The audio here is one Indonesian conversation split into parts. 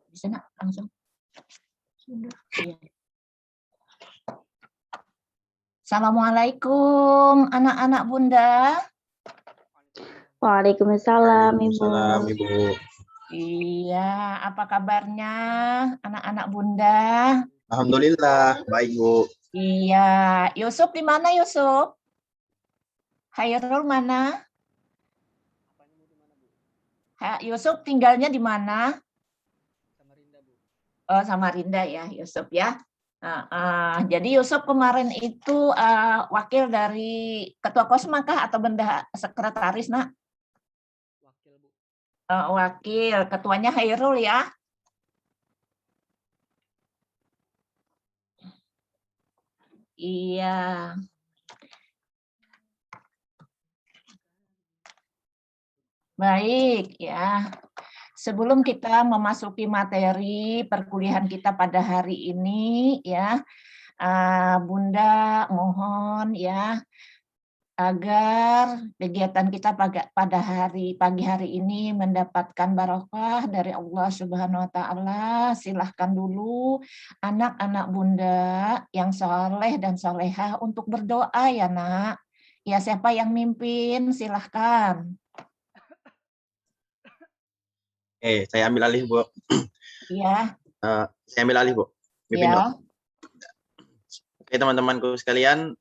Bisa nak langsung. Sudah. Iya. Assalamualaikum anak-anak Bunda. Waalaikumsalam, Ibu. Waalaikumsalam, Ibu. Iya, apa kabarnya anak-anak Bunda? Alhamdulillah, baik Bu. Iya, Yusuf di mana Yusuf? Hairul mana? Yusuf tinggalnya di mana? Samarinda, Bu. Oh, Samarinda ya, Yusuf ya. Jadi Yusuf kemarin itu wakil dari Ketua Kosma kah atau benda sekretaris, Nak? Wakil, Bu. Wakil, ketuanya Hairul ya. Iya. Baik ya. Sebelum kita memasuki materi perkuliahan kita pada hari ini ya, Bunda mohon ya agar kegiatan kita pada pagi hari ini mendapatkan barokah dari Allah Subhanahu wa taala. Silahkan dulu anak-anak Bunda yang soleh dan solehah untuk berdoa ya, Nak. Ya, siapa yang mimpin silahkan. Saya ambil alih, Bu. Iya. Saya ambil alih, Bu. Mimpin, Ya. Oke, teman-temanku sekalian,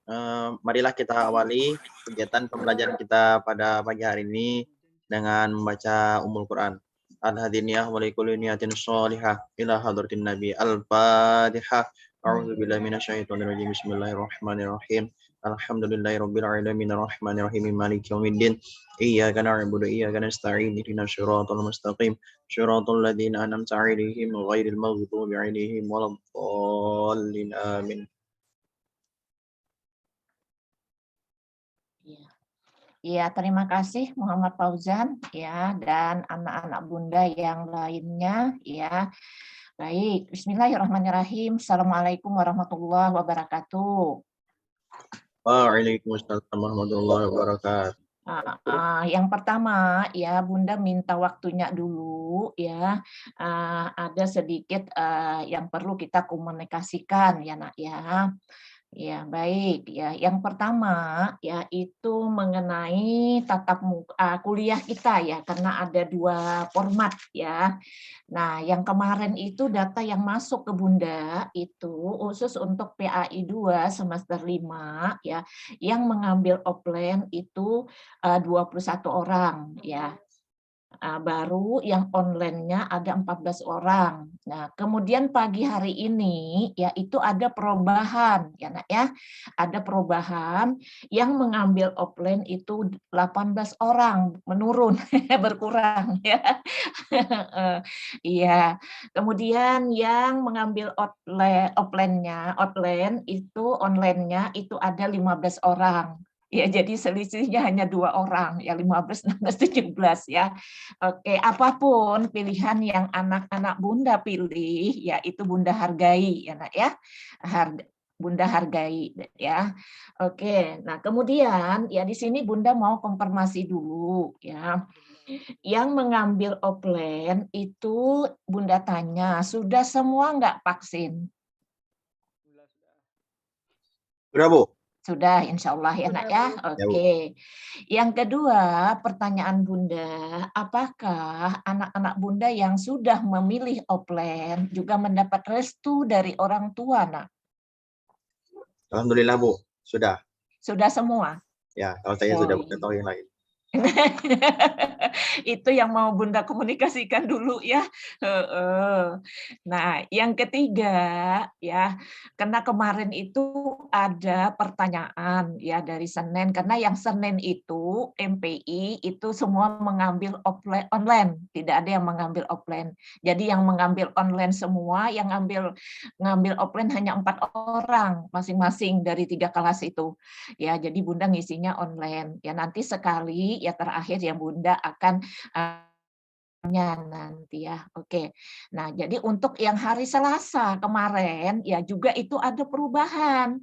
marilah kita awali kegiatan pembelajaran kita pada pagi hari ini dengan membaca Ummul Quran. Al-hadiniyah wa likulli niyatin sholihah ila hadratin Nabi. Al-Fatihah. A'udzubillahi minasyaitonir rajim. Bismillahirrahmanirrahim. Alhamdulillahirabbil alamin arrahmanirrahim maliki yaumiddin. Iyyaka na'budu wa iyyaka nasta'in ihdinas siratal mustaqim. Shiratal ladzina an'amta 'alaihim ghairil maghdubi 'alaihim waladdallin. Amin. Ya, terima kasih Muhammad Fauzan ya dan anak-anak Bunda yang lainnya ya. Baik, bismillahirrahmanirrahim. Assalamualaikum warahmatullahi wabarakatuh. Waalaikumsalam warahmatullahi wabarakatuh. Yang pertama ya Bunda minta waktunya dulu ya. Ada sedikit yang perlu kita komunikasikan ya Nak ya. Ya, baik ya. Yang pertama yaitu mengenai tatap muka kuliah kita ya, karena ada 2 format ya. Nah, yang kemarin itu data yang masuk ke Bunda itu khusus untuk PAI 2 semester 5 ya, yang mengambil offline itu 21 orang ya. Baru yang online-nya ada 14 orang. Nah, kemudian pagi hari ini ya itu ada perubahan ya Nak ya. Ada perubahan yang mengambil offline itu 18 orang, menurun berkurang ya. Iya. Kemudian yang mengambil offline itu online-nya itu ada 15 orang. Ya, jadi selisihnya hanya 2 orang, ya 15, 16, 17 ya. Oke, apapun pilihan yang anak-anak Bunda pilih, ya itu Bunda hargai ya Nak ya. Bunda hargai ya. Oke, nah kemudian ya di sini Bunda mau konfirmasi dulu ya. Yang mengambil offline itu Bunda tanya, sudah semua nggak vaksin? Sudah, Bu. Sudah, insya Allah ya Nak ya. Oke. Yang kedua, pertanyaan Bunda, apakah anak-anak Bunda yang sudah memilih offline juga mendapat restu dari orang tua, Nak? Alhamdulillah, Bu. Sudah. Sudah semua? Ya, kalau saya sudah, bukan tahu yang lain. Itu yang mau Bunda komunikasikan dulu ya. Nah, yang ketiga ya, karena kemarin itu ada pertanyaan ya dari Senin, karena yang Senin itu MPI itu semua mengambil offline online, tidak ada yang mengambil offline. Jadi yang mengambil online semua, yang ngambil offline hanya 4 orang masing-masing dari 3 kelas itu. Ya, jadi Bunda ngisinya online. Ya nanti sekali ya terakhir yang Bunda akan nanti ya. Oke. Nah, jadi untuk yang hari Selasa kemarin ya juga itu ada perubahan.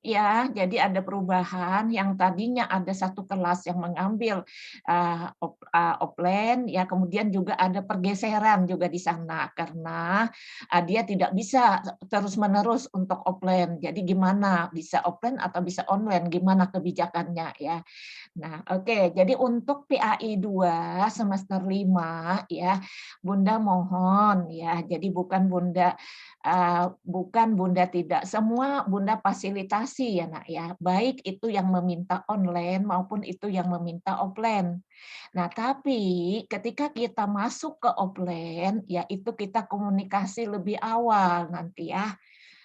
Ya, jadi ada perubahan yang tadinya ada satu kelas yang mengambil offline, ya kemudian juga ada pergeseran juga di sana karena dia tidak bisa terus-menerus untuk offline. Jadi gimana bisa offline atau bisa online? Gimana kebijakannya ya? Nah, oke. Jadi untuk PAI 2 semester 5 ya, Bunda mohon ya. Jadi bukan Bunda tidak, semua Bunda fasilitasi ya, Nak ya. Baik itu yang meminta online maupun itu yang meminta offline. Nah, tapi ketika kita masuk ke offline ya itu kita komunikasi lebih awal nanti ya.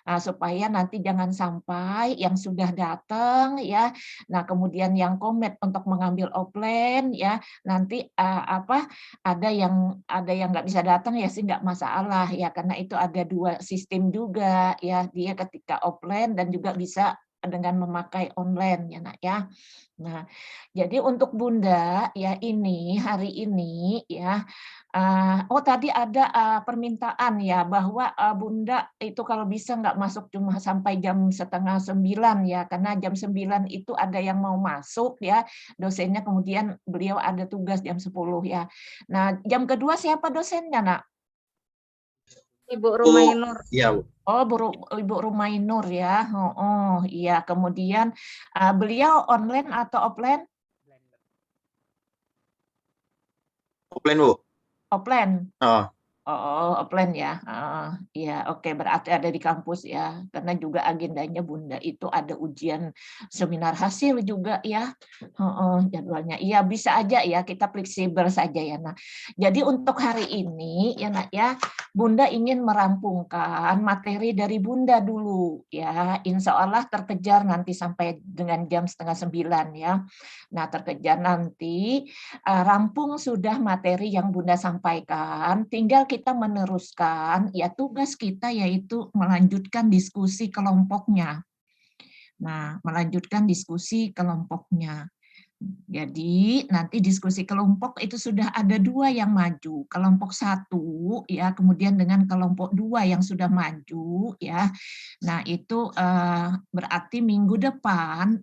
Supaya nanti jangan sampai yang sudah datang ya, nah kemudian yang komit untuk mengambil offline ya, nanti ada yang nggak bisa datang ya sih nggak masalah ya, karena itu ada 2 sistem juga ya, dia ketika offline dan juga bisa dengan memakai online ya Nak ya. Nah, jadi untuk Bunda ya ini hari ini ya, oh tadi ada permintaan ya bahwa Bunda itu kalau bisa nggak masuk cuma sampai jam setengah 9 ya, karena jam 9 itu ada yang mau masuk ya, dosennya kemudian beliau ada tugas jam 10 ya. Nah, jam kedua siapa dosennya, Nak? Ibu Oh, Rumainur. iya, Bu. Oh, Ibu Rumainur ya. Oh, iya. Kemudian beliau online atau offline? Blender. Offline, Bu. Offline. Oh, Oh, offline ya. Iya, oke. Berarti ada di kampus ya. Karena juga agendanya Bunda itu ada ujian seminar hasil juga ya. Jadwalnya. Iya, bisa aja ya. Kita fleksibel saja ya. Nah, jadi untuk hari ini ya Nak ya, Bunda ingin merampungkan materi dari Bunda dulu ya. Insya Allah terkejar nanti sampai dengan jam setengah 9 ya. Nah, terkejar nanti rampung sudah materi yang Bunda sampaikan, tinggal kita meneruskan, ya tugas kita yaitu melanjutkan diskusi kelompoknya. Nah, melanjutkan diskusi kelompoknya. Jadi nanti diskusi kelompok itu sudah ada 2 yang maju, kelompok 1 ya, kemudian dengan kelompok 2 yang sudah maju ya. Nah itu berarti minggu depan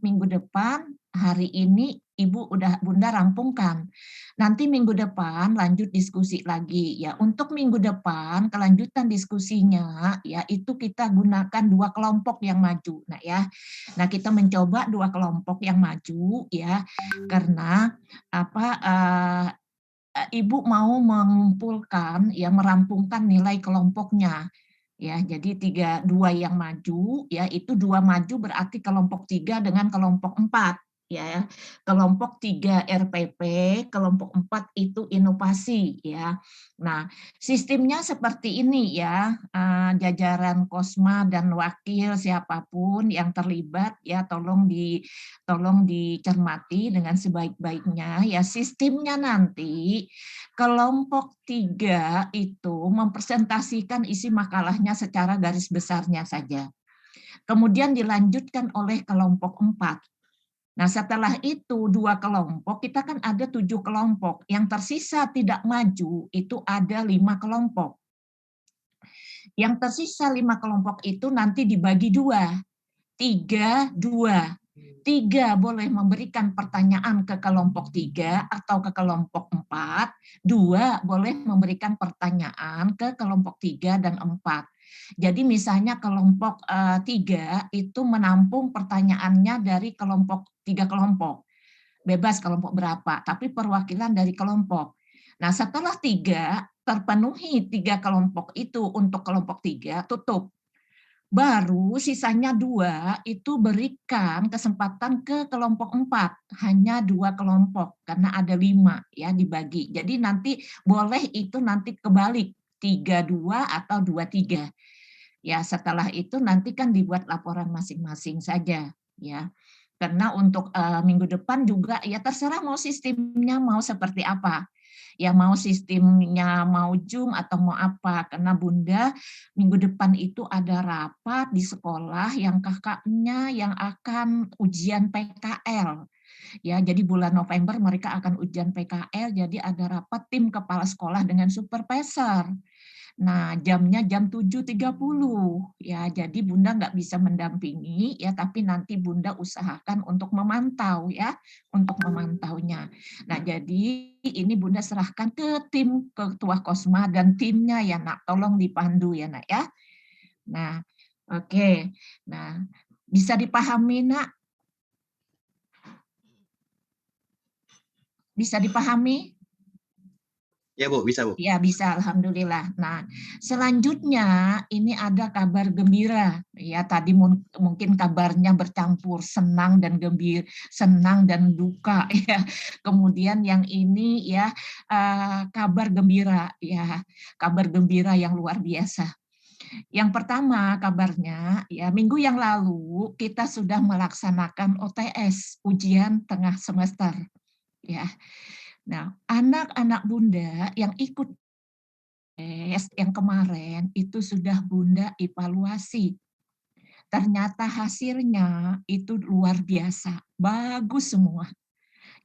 hari ini Bunda rampungkan. Nanti minggu depan lanjut diskusi lagi ya. Untuk minggu depan kelanjutan diskusinya ya itu kita gunakan 2 kelompok yang maju. Nah ya. Nah kita mencoba 2 kelompok yang maju ya karena Ibu mau mengumpulkan ya merampungkan nilai kelompoknya. Ya, jadi 2 yang maju ya itu 2 maju berarti kelompok 3 dengan kelompok 4 ya. Kelompok 3 RPP, kelompok 4 itu inovasi ya. Nah, sistemnya seperti ini ya. Jajaran Kosma dan wakil siapapun yang terlibat ya tolong dicermati dengan sebaik-baiknya ya. Sistemnya nanti kelompok 3 itu mempresentasikan isi makalahnya secara garis besarnya saja. Kemudian dilanjutkan oleh kelompok 4. Nah, setelah itu 2 kelompok, kita kan ada 7 kelompok. Yang tersisa tidak maju itu ada 5 kelompok. Yang tersisa 5 kelompok itu nanti dibagi 2. 3, 2. 3 boleh memberikan pertanyaan ke kelompok 3 atau ke kelompok 4, 2 boleh memberikan pertanyaan ke kelompok 3 dan 4. Jadi misalnya kelompok 3 itu menampung pertanyaannya dari 3 kelompok. Bebas kelompok berapa, tapi perwakilan dari kelompok. Nah, setelah 3 terpenuhi 3 kelompok itu untuk kelompok 3, tutup. Baru sisanya 2 itu berikan kesempatan ke kelompok 4, hanya 2 kelompok karena ada 5 ya dibagi. Jadi nanti boleh itu nanti kebalik 3-2 atau 2-3. Ya setelah itu nanti kan dibuat laporan masing-masing saja ya. Karena untuk minggu depan juga ya terserah mau sistemnya mau seperti apa. Ya mau sistemnya mau Zoom atau mau apa, karena Bunda minggu depan itu ada rapat di sekolah yang kakaknya yang akan ujian PKL. Ya, jadi bulan November mereka akan ujian PKL, jadi ada rapat tim kepala sekolah dengan supervisor. Nah, jamnya jam 7.30 ya. Jadi Bunda nggak bisa mendampingi ya, tapi nanti Bunda usahakan untuk memantau ya, untuk memantaunya. Nah, jadi ini Bunda serahkan ke tim Ketua Kosma dan timnya ya, Nak. Tolong dipandu ya, Nak ya. Nah, oke. Nah, bisa dipahami, Nak? Bisa dipahami? Ya Bu, bisa Bu. Ya, bisa, alhamdulillah. Nah, selanjutnya ini ada kabar gembira. Ya, tadi mungkin kabarnya bercampur senang dan gembira, senang dan duka ya. Kemudian yang ini ya kabar gembira ya, kabar gembira yang luar biasa. Yang pertama kabarnya ya, minggu yang lalu kita sudah melaksanakan OTS, ujian tengah semester ya. Nah, anak-anak Bunda yang ikut tes yang kemarin itu sudah Bunda evaluasi. Ternyata hasilnya itu luar biasa, bagus semua.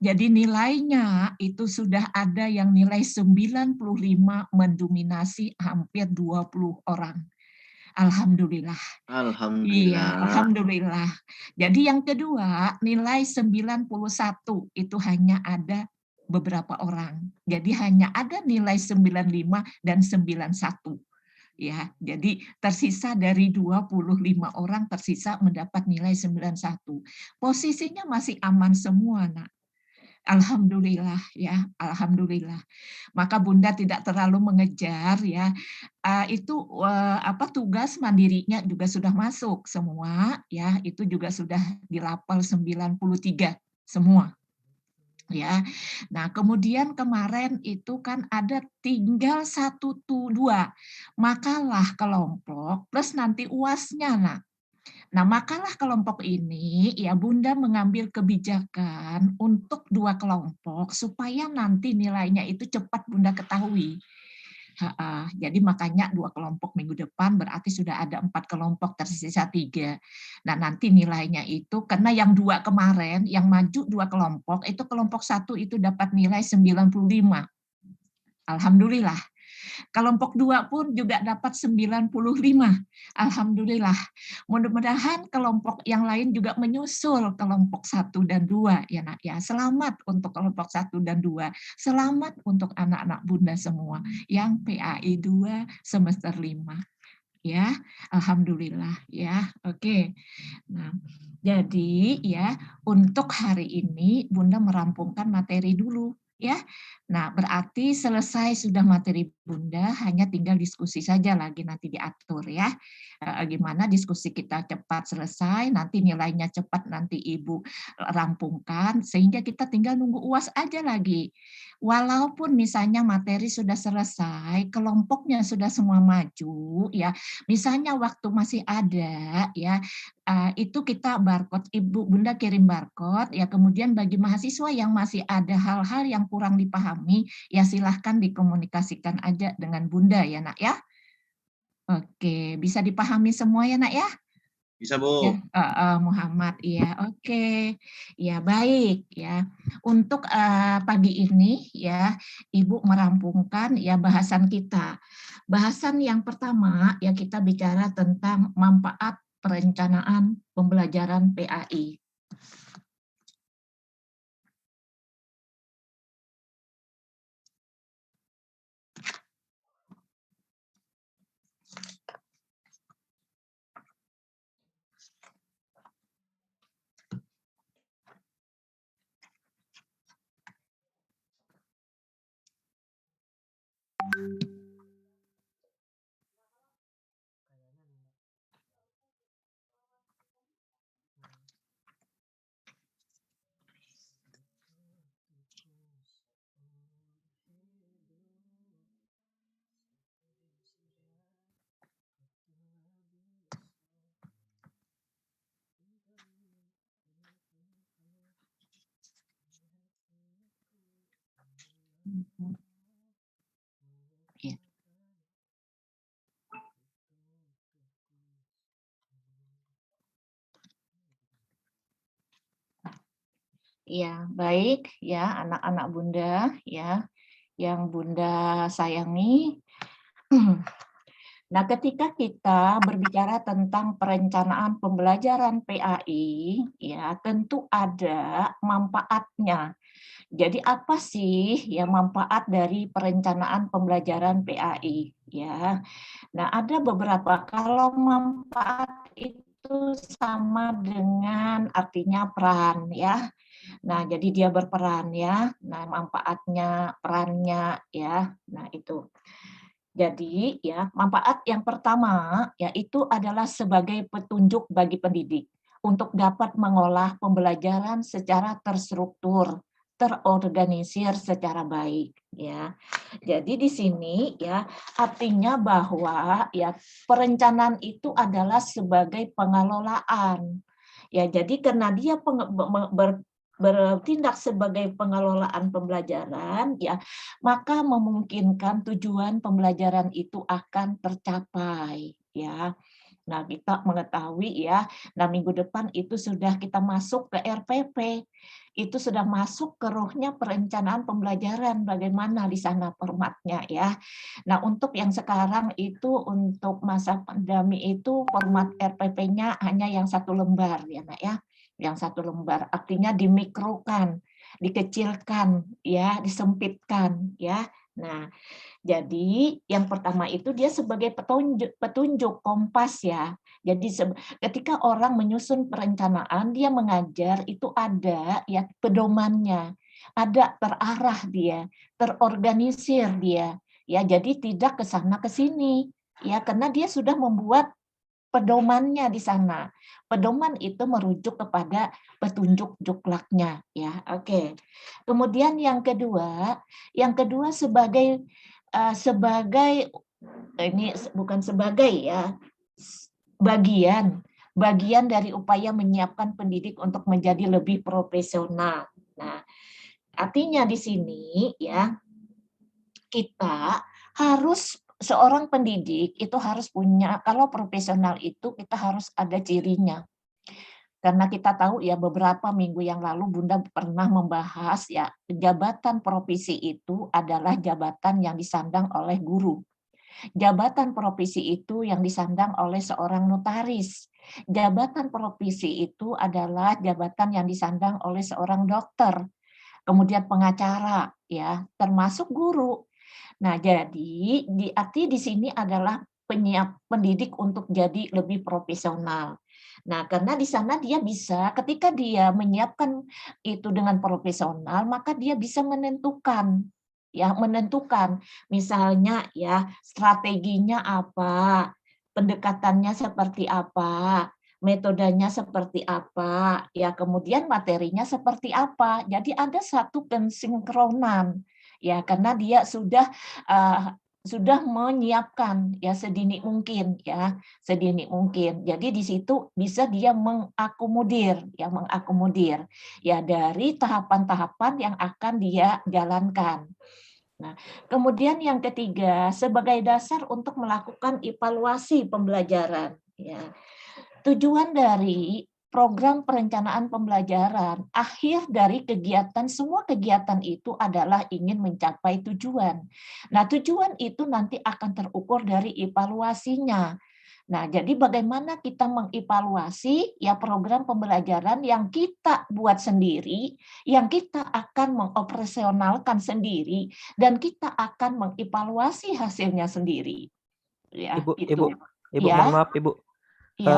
Jadi nilainya itu sudah ada yang nilai 95 mendominasi hampir 20 orang. Alhamdulillah. Iya, Alhamdulillah. alhamdulillah. Jadi yang kedua, nilai 91 itu hanya ada beberapa orang. Jadi hanya ada nilai 95 dan 91. Ya, jadi tersisa dari 25 orang tersisa mendapat nilai 91. Posisinya masih aman semua, Nak. Alhamdulillah ya, alhamdulillah. Maka Bunda tidak terlalu mengejar ya. Itu tugas mandirinya juga sudah masuk semua ya, itu juga sudah dilapal 93 semua. Ya, nah kemudian kemarin itu kan ada tinggal 1 2 makalah kelompok plus nanti UASnya. Nah, makalah kelompok ini ya Bunda mengambil kebijakan untuk 2 kelompok supaya nanti nilainya itu cepat Bunda ketahui. Jadi makanya 2 kelompok minggu depan berarti sudah ada 4 kelompok, tersisa 3. Nah, nanti nilainya itu karena yang 2 kemarin, yang maju 2 kelompok, itu kelompok 1 itu dapat nilai 95. Alhamdulillah. Kelompok 2 pun juga dapat 95. Alhamdulillah. Mudah-mudahan kelompok yang lain juga menyusul kelompok 1 dan 2 ya Nak ya. Selamat untuk kelompok 1 dan 2. Selamat untuk anak-anak Bunda semua yang PAI 2 semester 5. Ya, alhamdulillah ya. Oke. Nah, jadi ya untuk hari ini Bunda merampungkan materi dulu ya. Nah, berarti selesai sudah materi Bunda, hanya tinggal diskusi saja lagi nanti diatur ya. Gimana diskusi kita cepat selesai, nanti nilainya cepat nanti Ibu rampungkan sehingga kita tinggal nunggu UAS aja lagi. Walaupun misalnya materi sudah selesai, kelompoknya sudah semua maju ya. Misalnya waktu masih ada ya, itu kita barcode, Ibu Bunda kirim barcode ya, kemudian bagi mahasiswa yang masih ada hal-hal yang kurang dipahami ya silahkan dikomunikasikan aja dengan Bunda ya Nak ya. Oke, bisa dipahami semua ya Nak ya? Bisa Ya, Bu. Muhammad, iya, oke, ya baik ya. Untuk pagi ini ya, Ibu merampungkan ya bahasan kita. Bahasan yang pertama ya kita bicara tentang manfaat perencanaan pembelajaran PAI. Ya. Ya, baik ya anak-anak Bunda ya yang Bunda sayangi. Nah, ketika kita berbicara tentang perencanaan pembelajaran PAI, ya tentu ada manfaatnya. Jadi apa sih ya manfaat dari perencanaan pembelajaran PAI? Ya, nah ada beberapa. Kalau manfaat itu sama dengan artinya peran ya. Nah, jadi dia berperan ya. Nah, manfaatnya, perannya ya. Nah, itu. Jadi ya, manfaat yang pertama yaitu adalah sebagai petunjuk bagi pendidik untuk dapat mengolah pembelajaran secara terstruktur, terorganisir secara baik ya. Jadi di sini ya artinya bahwa ya perencanaan itu adalah sebagai pengelolaan. Ya, jadi karena dia bertindak sebagai pengelolaan pembelajaran ya, maka memungkinkan tujuan pembelajaran itu akan tercapai ya. Nah, kita mengetahui ya, nah minggu depan itu sudah kita masuk ke RPP. Itu sudah masuk ke ruhnya perencanaan pembelajaran bagaimana di sana formatnya ya. Nah, untuk yang sekarang itu untuk masa pandemi itu format RPP-nya hanya yang 1 lembar ya, Nak ya. Yang 1 lembar artinya dimikrokan, dikecilkan ya, disempitkan ya. Nah, jadi yang pertama itu dia sebagai petunjuk kompas ya. Jadi ketika orang menyusun perencanaan, dia mengajar itu ada ya pedomannya, ada terarah dia, terorganisir dia. Ya, jadi tidak ke sana ke sini. Ya, karena dia sudah membuat pedomannya di sana. Pedoman itu merujuk kepada petunjuk juklaknya ya. Oke. Kemudian yang kedua sebagai ini bukan sebagai ya, bagian dari upaya menyiapkan pendidik untuk menjadi lebih profesional. Nah, artinya di sini ya kita harus seorang pendidik itu harus punya, kalau profesional itu kita harus ada cirinya. Karena kita tahu ya beberapa minggu yang lalu Bunda pernah membahas ya jabatan provisi itu adalah jabatan yang disandang oleh guru. Jabatan provisi itu yang disandang oleh seorang notaris. Jabatan provisi itu adalah jabatan yang disandang oleh seorang dokter. Kemudian pengacara ya, termasuk guru. Nah, jadi arti di sini adalah pendidik untuk jadi lebih profesional. Nah, karena di sana dia bisa, ketika dia menyiapkan itu dengan profesional, maka dia bisa menentukan, misalnya ya strateginya apa, pendekatannya seperti apa, metodenya seperti apa, ya kemudian materinya seperti apa. Jadi ada satu pensinkronan, ya karena dia sudah menyiapkan ya sedini mungkin ya, sedini mungkin. Jadi di situ bisa dia mengakomodir ya dari tahapan-tahapan yang akan dia jalankan. Nah, kemudian yang ketiga sebagai dasar untuk melakukan evaluasi pembelajaran ya. Tujuan dari program perencanaan pembelajaran, akhir dari kegiatan, semua kegiatan itu adalah ingin mencapai tujuan. Nah, tujuan itu nanti akan terukur dari evaluasinya. Nah, jadi bagaimana kita mengevaluasi ya program pembelajaran yang kita buat sendiri, yang kita akan mengoperasionalkan sendiri, dan kita akan mengevaluasi hasilnya sendiri. Ya, Ibu, ya, mohon maaf Ibu. ya.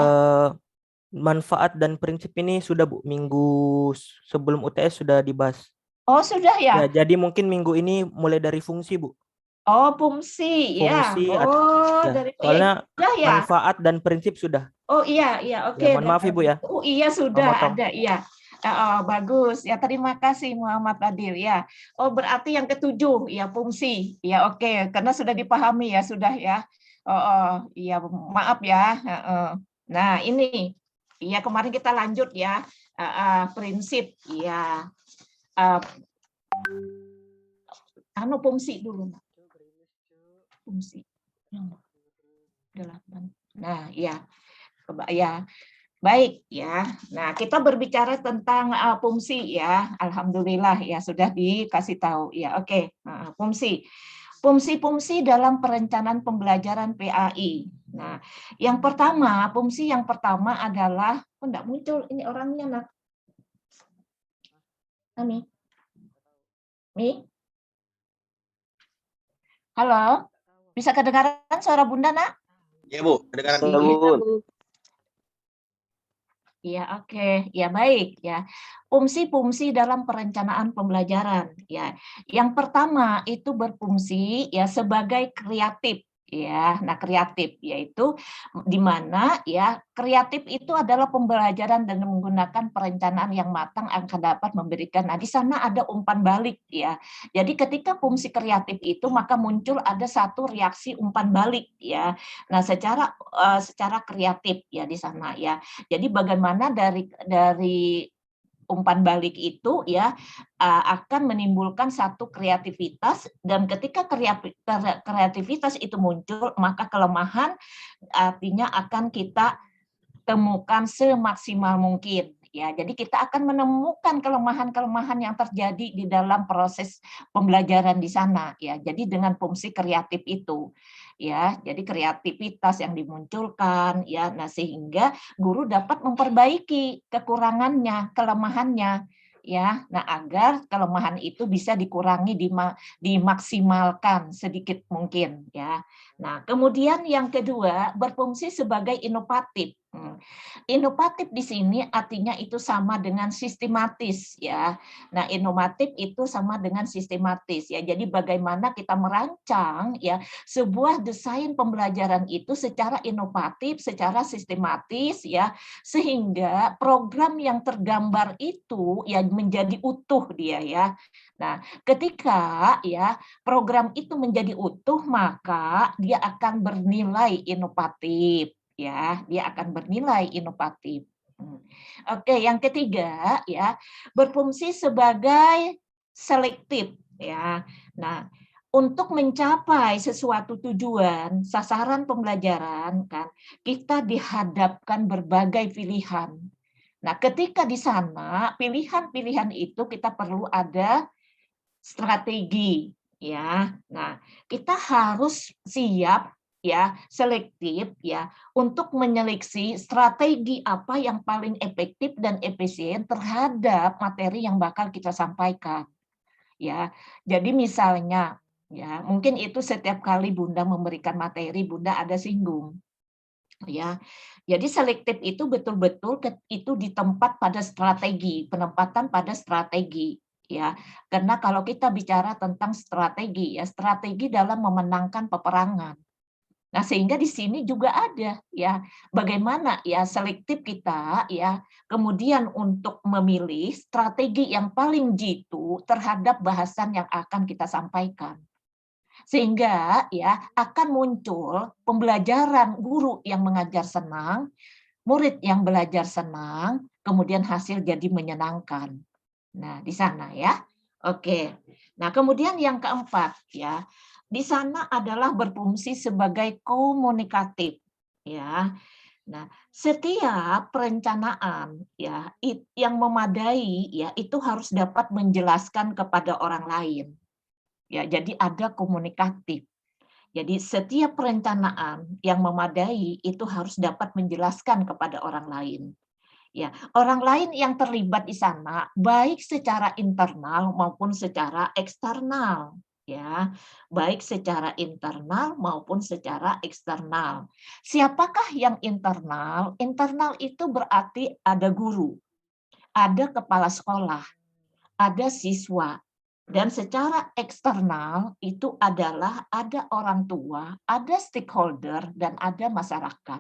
Manfaat dan prinsip ini sudah Bu, minggu sebelum UTS sudah dibahas. Oh, sudah ya? Ya, jadi mungkin minggu ini mulai dari fungsi Bu. Oh, fungsi ya. Oh, ya. dari Soalnya ya. manfaat dan prinsip sudah. Oh iya, oke. Ya, mohon maaf Ibu ya. Oh iya sudah Memotong. ada, iya. Oh, bagus ya, terima kasih Muhammad Adil ya. Oh, berarti yang ketujuh ya fungsi ya, oke, karena sudah dipahami ya, sudah ya. Oh iya, maaf ya. Nah ini ya kemarin kita lanjut ya, prinsip ya. Fungsi dulu, fungsi nomor 8. Nah ya, ya. Baik ya. Nah, kita berbicara tentang fungsi ya. Alhamdulillah ya sudah dikasih tahu ya. Oke, fungsi. fungsi-fungsi dalam perencanaan pembelajaran PAI. Nah, yang pertama, fungsi yang pertama adalah, enggak muncul ini orangnya, Nak. Ami. Mi? Halo? Bisa kedengaran suara Bunda, Nak? Ya Bu, kedengaran. Iya, Bisa, Bun. Bu. Ya, oke. Ya, baik ya. Fungsi-fungsi dalam perencanaan pembelajaran ya. Yang pertama itu berfungsi ya sebagai kreatif ya. Nah, kreatif yaitu di mana ya kreatif itu adalah pembelajaran dengan menggunakan perencanaan yang matang akan dapat memberikan. Nah, di sana ada umpan balik ya. Jadi ketika fungsi kreatif itu maka muncul ada satu reaksi umpan balik ya. Nah, secara kreatif ya di sana ya. Jadi bagaimana dari umpan balik itu ya akan menimbulkan satu kreativitas, dan ketika kreativitas itu muncul maka kelemahan artinya akan kita temukan semaksimal mungkin ya. Jadi kita akan menemukan kelemahan-kelemahan yang terjadi di dalam proses pembelajaran di sana ya. Jadi dengan fungsi kreatif itu ya. Jadi kreativitas yang dimunculkan ya. Nah, sehingga guru dapat memperbaiki kekurangannya, kelemahannya ya. Nah, agar kelemahan itu bisa dikurangi, dimaksimalkan sedikit mungkin ya. Nah, kemudian yang kedua berfungsi sebagai inovatif. Inovatif di sini artinya itu sama dengan sistematis ya. Nah, inovatif itu sama dengan sistematis ya. Jadi bagaimana kita merancang ya sebuah desain pembelajaran itu secara inovatif, secara sistematis ya, sehingga program yang tergambar itu ya menjadi utuh dia ya. Nah, ketika ya program itu menjadi utuh maka dia akan bernilai inovatif. Ya, dia akan bernilai inovatif. Oke, yang ketiga ya, berfungsi sebagai selektif ya. Nah, untuk mencapai sesuatu tujuan, sasaran pembelajaran kan, kita dihadapkan berbagai pilihan. Nah, ketika di sana pilihan-pilihan itu kita perlu ada strategi ya. Nah, kita harus siap ya, selektif ya untuk menyeleksi strategi apa yang paling efektif dan efisien terhadap materi yang bakal kita sampaikan. Ya. Jadi misalnya ya, mungkin itu setiap kali Bunda memberikan materi Bunda ada singgung. Ya. Jadi selektif itu betul-betul itu ditempat pada strategi, penempatan pada strategi ya. Karena kalau kita bicara tentang strategi ya, strategi dalam memenangkan peperangan. Nah, sehingga di sini juga ada ya bagaimana ya selektif kita ya kemudian untuk memilih strategi yang paling jitu terhadap bahasan yang akan kita sampaikan. Sehingga ya akan muncul pembelajaran guru yang mengajar senang, murid yang belajar senang, kemudian hasil jadi menyenangkan. Nah, di sana ya. Oke. Nah, kemudian yang keempat ya, di sana adalah berfungsi sebagai komunikatif ya. Nah, setiap perencanaan ya yang memadai ya itu harus dapat menjelaskan kepada orang lain. Ya, jadi ada komunikatif. Jadi setiap perencanaan yang memadai itu harus dapat menjelaskan kepada orang lain. Ya, orang lain yang terlibat di sana baik secara internal maupun secara eksternal, ya. Baik secara internal maupun secara eksternal. Siapakah yang internal? Internal itu berarti ada guru, ada kepala sekolah, ada siswa. Dan secara eksternal itu adalah ada orang tua, ada stakeholder, dan ada masyarakat.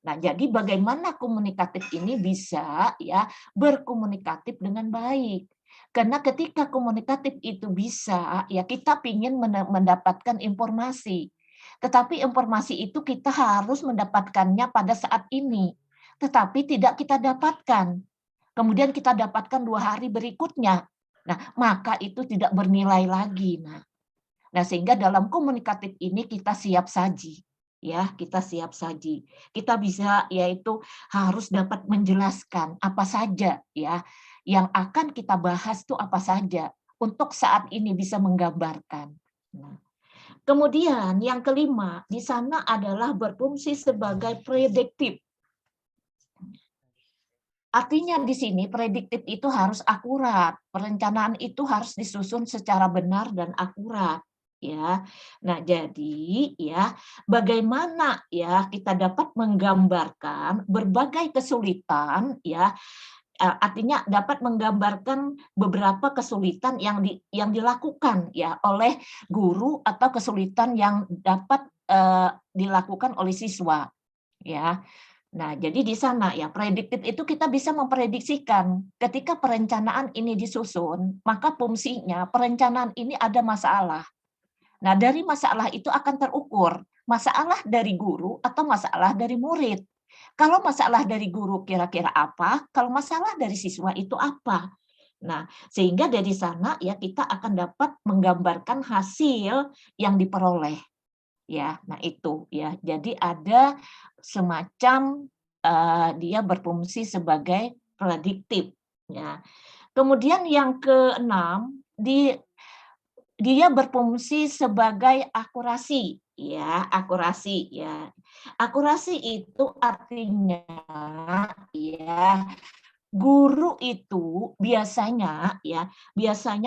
Nah, jadi bagaimana komunikatif ini bisa ya berkomunikatif dengan baik. Karena ketika komunikatif itu bisa, ya kita ingin mendapatkan informasi. Tetapi informasi itu kita harus mendapatkannya pada saat ini. Tetapi tidak kita dapatkan. Kemudian kita dapatkan 2 hari berikutnya. Nah, maka itu tidak bernilai lagi. Nah, sehingga dalam komunikatif ini kita siap saji. Ya, kita siap saji. Kita bisa yaitu harus dapat menjelaskan apa saja ya yang akan kita bahas itu apa saja untuk saat ini bisa menggambarkan. Nah, Kemudian yang kelima, di sana adalah berfungsi sebagai prediktif. Artinya di sini prediktif itu harus akurat, perencanaan itu harus disusun secara benar dan akurat. Ya, nah jadi ya bagaimana ya kita dapat menggambarkan berbagai kesulitan ya, artinya dapat menggambarkan beberapa kesulitan yang dilakukan ya oleh guru atau kesulitan yang dapat dilakukan oleh siswa ya. Nah, jadi di sana ya prediktif itu kita bisa memprediksikan ketika perencanaan ini disusun, maka fungsinya perencanaan ini ada masalah. Nah, dari masalah itu akan terukur masalah dari guru atau masalah dari murid. Kalau masalah dari guru kira-kira apa, kalau masalah dari siswa itu apa. Nah, sehingga dari sana ya kita akan dapat menggambarkan hasil yang diperoleh. Ya, nah itu ya. Jadi ada semacam dia berfungsi sebagai prediktif ya. Kemudian yang keenam, dia berfungsi sebagai akurasi ya, akurasi ya. Akurasi itu artinya ya guru itu biasanya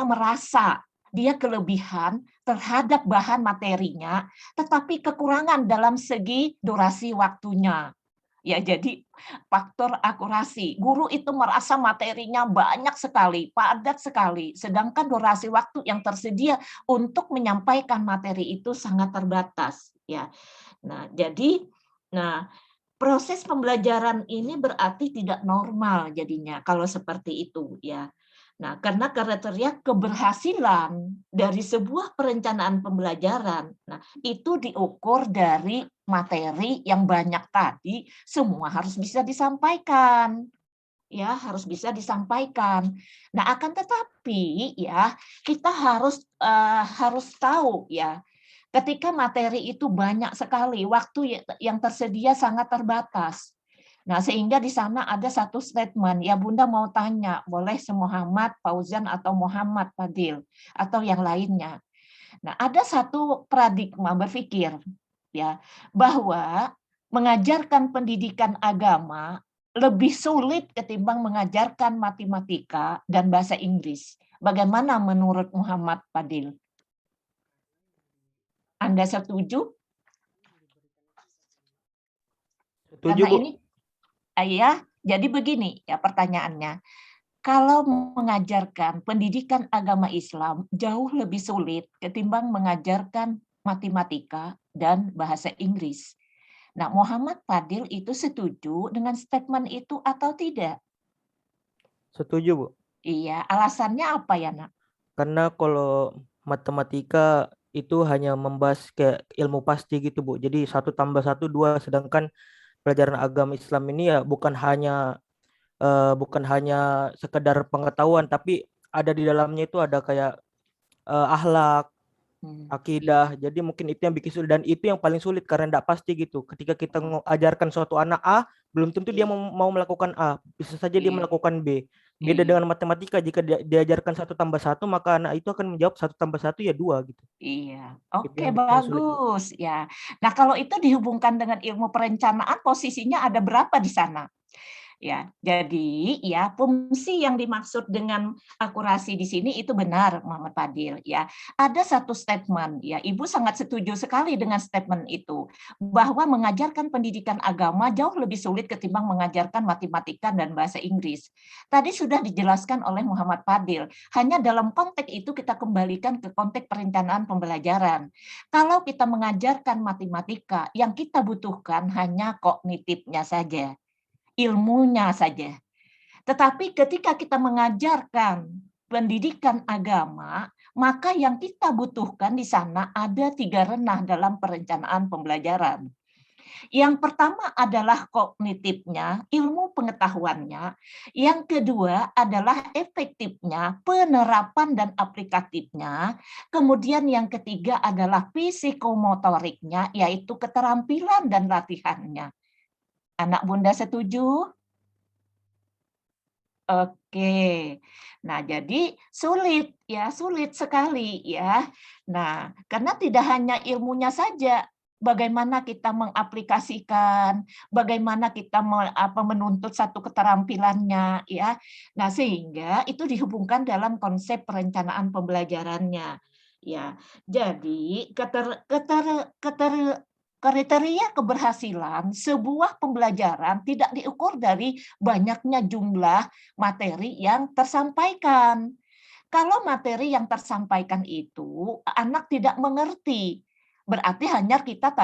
merasa dia kelebihan terhadap bahan materinya, tetapi kekurangan dalam segi durasi waktunya. Ya, jadi faktor akurasi. Guru itu merasa materinya banyak sekali, padat sekali, sedangkan durasi waktu yang tersedia untuk menyampaikan materi itu sangat terbatas. Ya, nah jadi, proses pembelajaran ini berarti tidak normal jadinya kalau seperti itu ya. Nah, karena kriteria keberhasilan dari sebuah perencanaan pembelajaran, nah itu diukur dari materi yang banyak tadi, semua harus bisa disampaikan. Ya, harus bisa disampaikan. Nah, akan tetapi ya, kita harus tahu ya, ketika materi itu banyak sekali, waktu yang tersedia sangat terbatas. Nah, sehingga di sana ada satu statement, ya Bunda mau tanya, boleh Muhammad Fauzan atau Muhammad Fadil, atau yang lainnya. Nah, ada satu paradigma berpikir, ya, bahwa mengajarkan pendidikan agama lebih sulit ketimbang mengajarkan matematika dan bahasa Inggris. Bagaimana menurut Muhammad Fadil? Anda setuju? Setuju, Karena Bu. ini, ya, jadi begini ya pertanyaannya. Kalau mengajarkan pendidikan agama Islam jauh lebih sulit ketimbang mengajarkan matematika dan bahasa Inggris. Nah, Muhammad Fadil itu setuju dengan statement itu atau tidak? Setuju, Bu. Iya, alasannya apa ya, Nak? Karena kalau matematika itu hanya membahas kayak ilmu pasti gitu, Bu. Jadi 1+1 2, sedangkan pelajaran agama Islam ini ya bukan hanya sekedar pengetahuan, tapi ada di dalamnya itu ada kayak akhlak, akidah. Jadi mungkin itu yang bikin sulit, dan itu yang paling sulit karena tidak pasti gitu. Ketika kita mengajarkan suatu anak A, belum tentu dia mau melakukan A, bisa saja dia melakukan B. Beda dengan matematika, jika diajarkan 1+1, maka anak itu akan menjawab 1+1 ya 2 gitu. Iya, Itu oke yang bikin sulit, Bu. bagus ya. Nah, kalau itu dihubungkan dengan ilmu perencanaan, posisinya ada berapa di sana? Ya, jadi ya fungsi yang dimaksud dengan akurasi di sini itu benar, Muhammad Fadil. Ya, ada satu statement. Ya, Ibu sangat setuju sekali dengan statement itu, bahwa mengajarkan pendidikan agama jauh lebih sulit ketimbang mengajarkan matematika dan bahasa Inggris. Tadi sudah dijelaskan oleh Muhammad Fadil. Hanya dalam konteks itu kita kembalikan ke konteks perencanaan pembelajaran. Kalau kita mengajarkan matematika, yang kita butuhkan hanya kognitifnya saja, ilmunya saja. Tetapi ketika kita mengajarkan pendidikan agama, maka yang kita butuhkan di sana ada 3 ranah dalam perencanaan pembelajaran. Yang pertama adalah kognitifnya, ilmu pengetahuannya. Yang kedua adalah efektifnya, penerapan dan aplikatifnya. Kemudian yang ketiga adalah psikomotoriknya, yaitu keterampilan dan latihannya. Anak Bunda setuju? Oke. Nah, jadi sulit ya, sulit sekali ya. Nah, karena tidak hanya ilmunya saja, bagaimana kita mengaplikasikan, bagaimana kita menuntut satu keterampilannya ya. Nah, sehingga itu dihubungkan dalam konsep perencanaan pembelajarannya. Ya. Jadi kriteria keberhasilan sebuah pembelajaran tidak diukur dari banyaknya jumlah materi yang tersampaikan. Kalau materi yang tersampaikan itu anak tidak mengerti, berarti hanya kita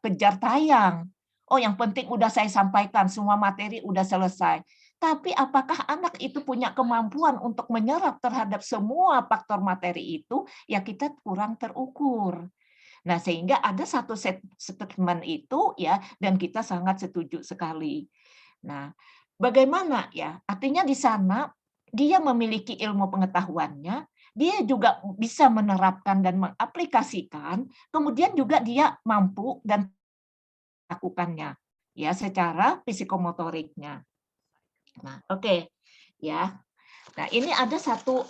kejar tayang. Oh, yang penting udah saya sampaikan, semua materi udah selesai. Tapi apakah anak itu punya kemampuan untuk menyerap terhadap semua faktor materi itu, ya kita kurang terukur. Nah, sehingga ada satu statement itu ya, dan kita sangat setuju sekali. Nah, bagaimana ya? Artinya di sana dia memiliki ilmu pengetahuannya, dia juga bisa menerapkan dan mengaplikasikan, kemudian juga dia mampu dan lakukannya ya secara psikomotoriknya. Nah, oke. Ya. Nah, ini ada satu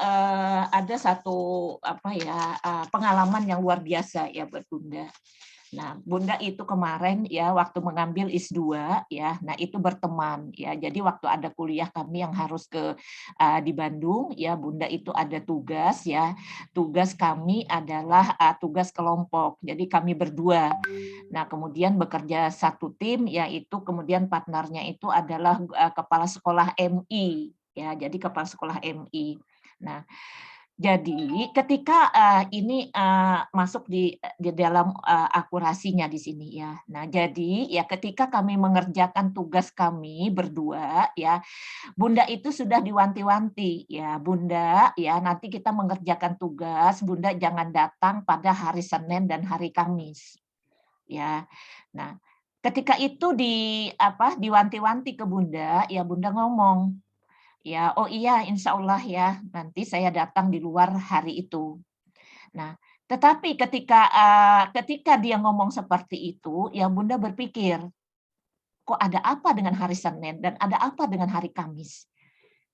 apa ya, pengalaman yang luar biasa ya buat Bunda. Nah, Bunda itu kemarin ya waktu mengambil IS2 ya, nah itu berteman ya. Jadi waktu ada kuliah kami yang harus di Bandung ya, Bunda itu ada tugas ya. Tugas kami adalah tugas kelompok. Jadi kami berdua. Nah, kemudian bekerja satu tim yaitu kemudian partnernya itu adalah kepala sekolah MI ya. Jadi kepala sekolah MI. Nah, jadi ketika ini masuk di dalam akurasinya di sini ya. Nah, jadi ya ketika kami mengerjakan tugas kami berdua ya, Bunda itu sudah diwanti-wanti ya, Bunda ya nanti kita mengerjakan tugas, Bunda jangan datang pada hari Senin dan hari Kamis. Ya. Nah, ketika itu diwanti-wanti ke Bunda, ya Bunda ngomong, ya, oh iya, insya Allah ya, nanti saya datang di luar hari itu. Nah, tetapi ketika dia ngomong seperti itu, ya Bunda berpikir, kok ada apa dengan hari Senin dan ada apa dengan hari Kamis?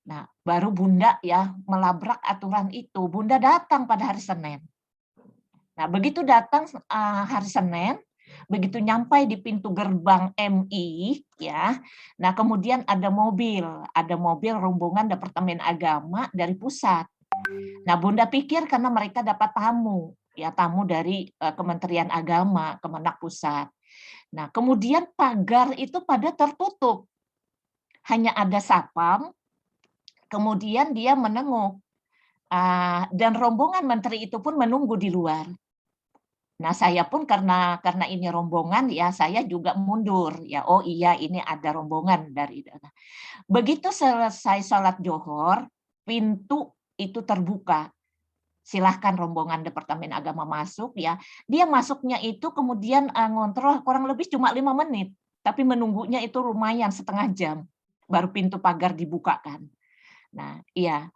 Nah, baru Bunda ya melabrak aturan itu. Bunda datang pada hari Senin. Nah, begitu datang hari Senin, begitu nyampai di pintu gerbang MI ya. Nah, kemudian ada mobil rombongan Departemen Agama dari pusat. Nah, Bunda pikir karena mereka dapat tamu dari Kementerian Agama, Kemenak Pusat. Nah, kemudian pagar itu pada tertutup. Hanya ada sapam, kemudian dia menengok. Dan rombongan menteri itu pun menunggu di luar. Nah, saya pun karena ini rombongan ya saya juga mundur ya. Oh iya, ini ada rombongan dari. Begitu selesai sholat Johor, pintu itu terbuka. Silahkan rombongan Departemen Agama masuk ya. Dia masuknya itu kemudian ngontrol kurang lebih cuma 5 menit, tapi menunggunya itu lumayan setengah jam. Baru pintu pagar dibukakan. Nah, iya.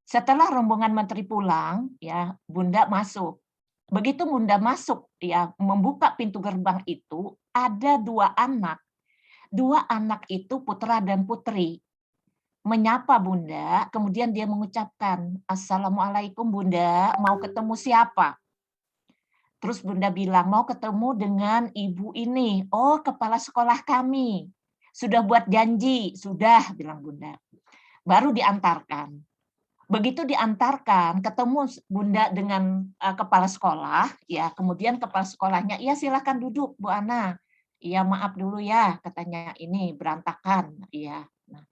Setelah rombongan menteri pulang ya, Bunda masuk. Begitu Bunda masuk ya, membuka pintu gerbang itu ada 2 anak. 2 anak itu putra dan putri. Menyapa Bunda, kemudian dia mengucapkan, "Assalamualaikum Bunda, mau ketemu siapa?" Terus Bunda bilang, "Mau ketemu dengan ibu ini." "Oh, kepala sekolah kami. Sudah buat janji." "Sudah," bilang Bunda. Baru diantarkan. Begitu diantarkan, ketemu Bunda dengan kepala sekolah, ya kemudian kepala sekolahnya, "Iya silakan duduk Bu Ana." "Iya maaf dulu ya," katanya, "ini berantakan." Iya. Nah,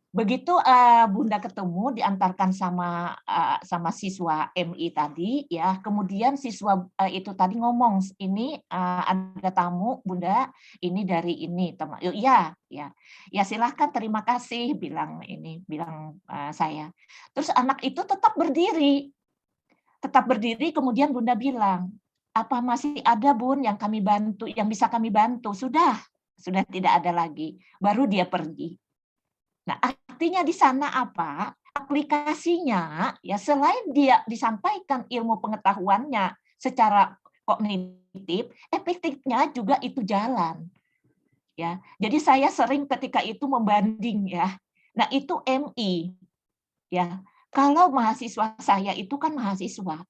begitu Bunda ketemu, diantarkan sama siswa MI tadi, ya kemudian siswa itu tadi ngomong, "Ini ada tamu Bunda, ini dari ini." "Iya, ya, ya silahkan, terima kasih," bilang saya. Terus anak itu tetap berdiri, kemudian Bunda bilang, "Apa masih ada Bun yang kami bantu, yang bisa kami bantu?" Sudah tidak ada lagi. Baru dia pergi. Nah, artinya di sana apa? Aplikasinya ya selain dia disampaikan ilmu pengetahuannya secara kognitif, efektifnya juga itu jalan. Ya. Jadi saya sering ketika itu membanding ya. Nah, itu MI. Ya, kalau mahasiswa saya itu kan mahasiswa.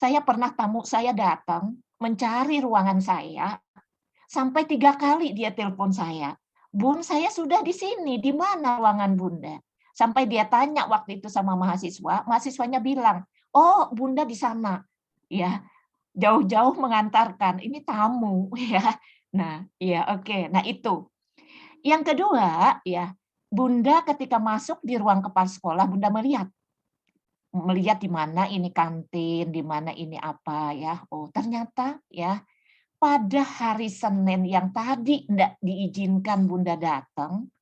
Saya pernah tamu saya datang mencari ruangan saya, sampai 3 kali dia telepon saya. Bun, saya sudah di sini, di mana ruangan Bunda? Sampai dia tanya waktu itu sama mahasiswa, mahasiswanya bilang, oh Bunda di sana. Ya, jauh-jauh mengantarkan, ini tamu. Ya. Nah, ya oke. Nah itu. Yang kedua, ya Bunda ketika masuk di ruang kepala sekolah, Bunda melihat di mana ini kantin, di mana ini apa ya. Oh, ternyata ya pada hari Senin yang tadi tidak diizinkan Bunda datang,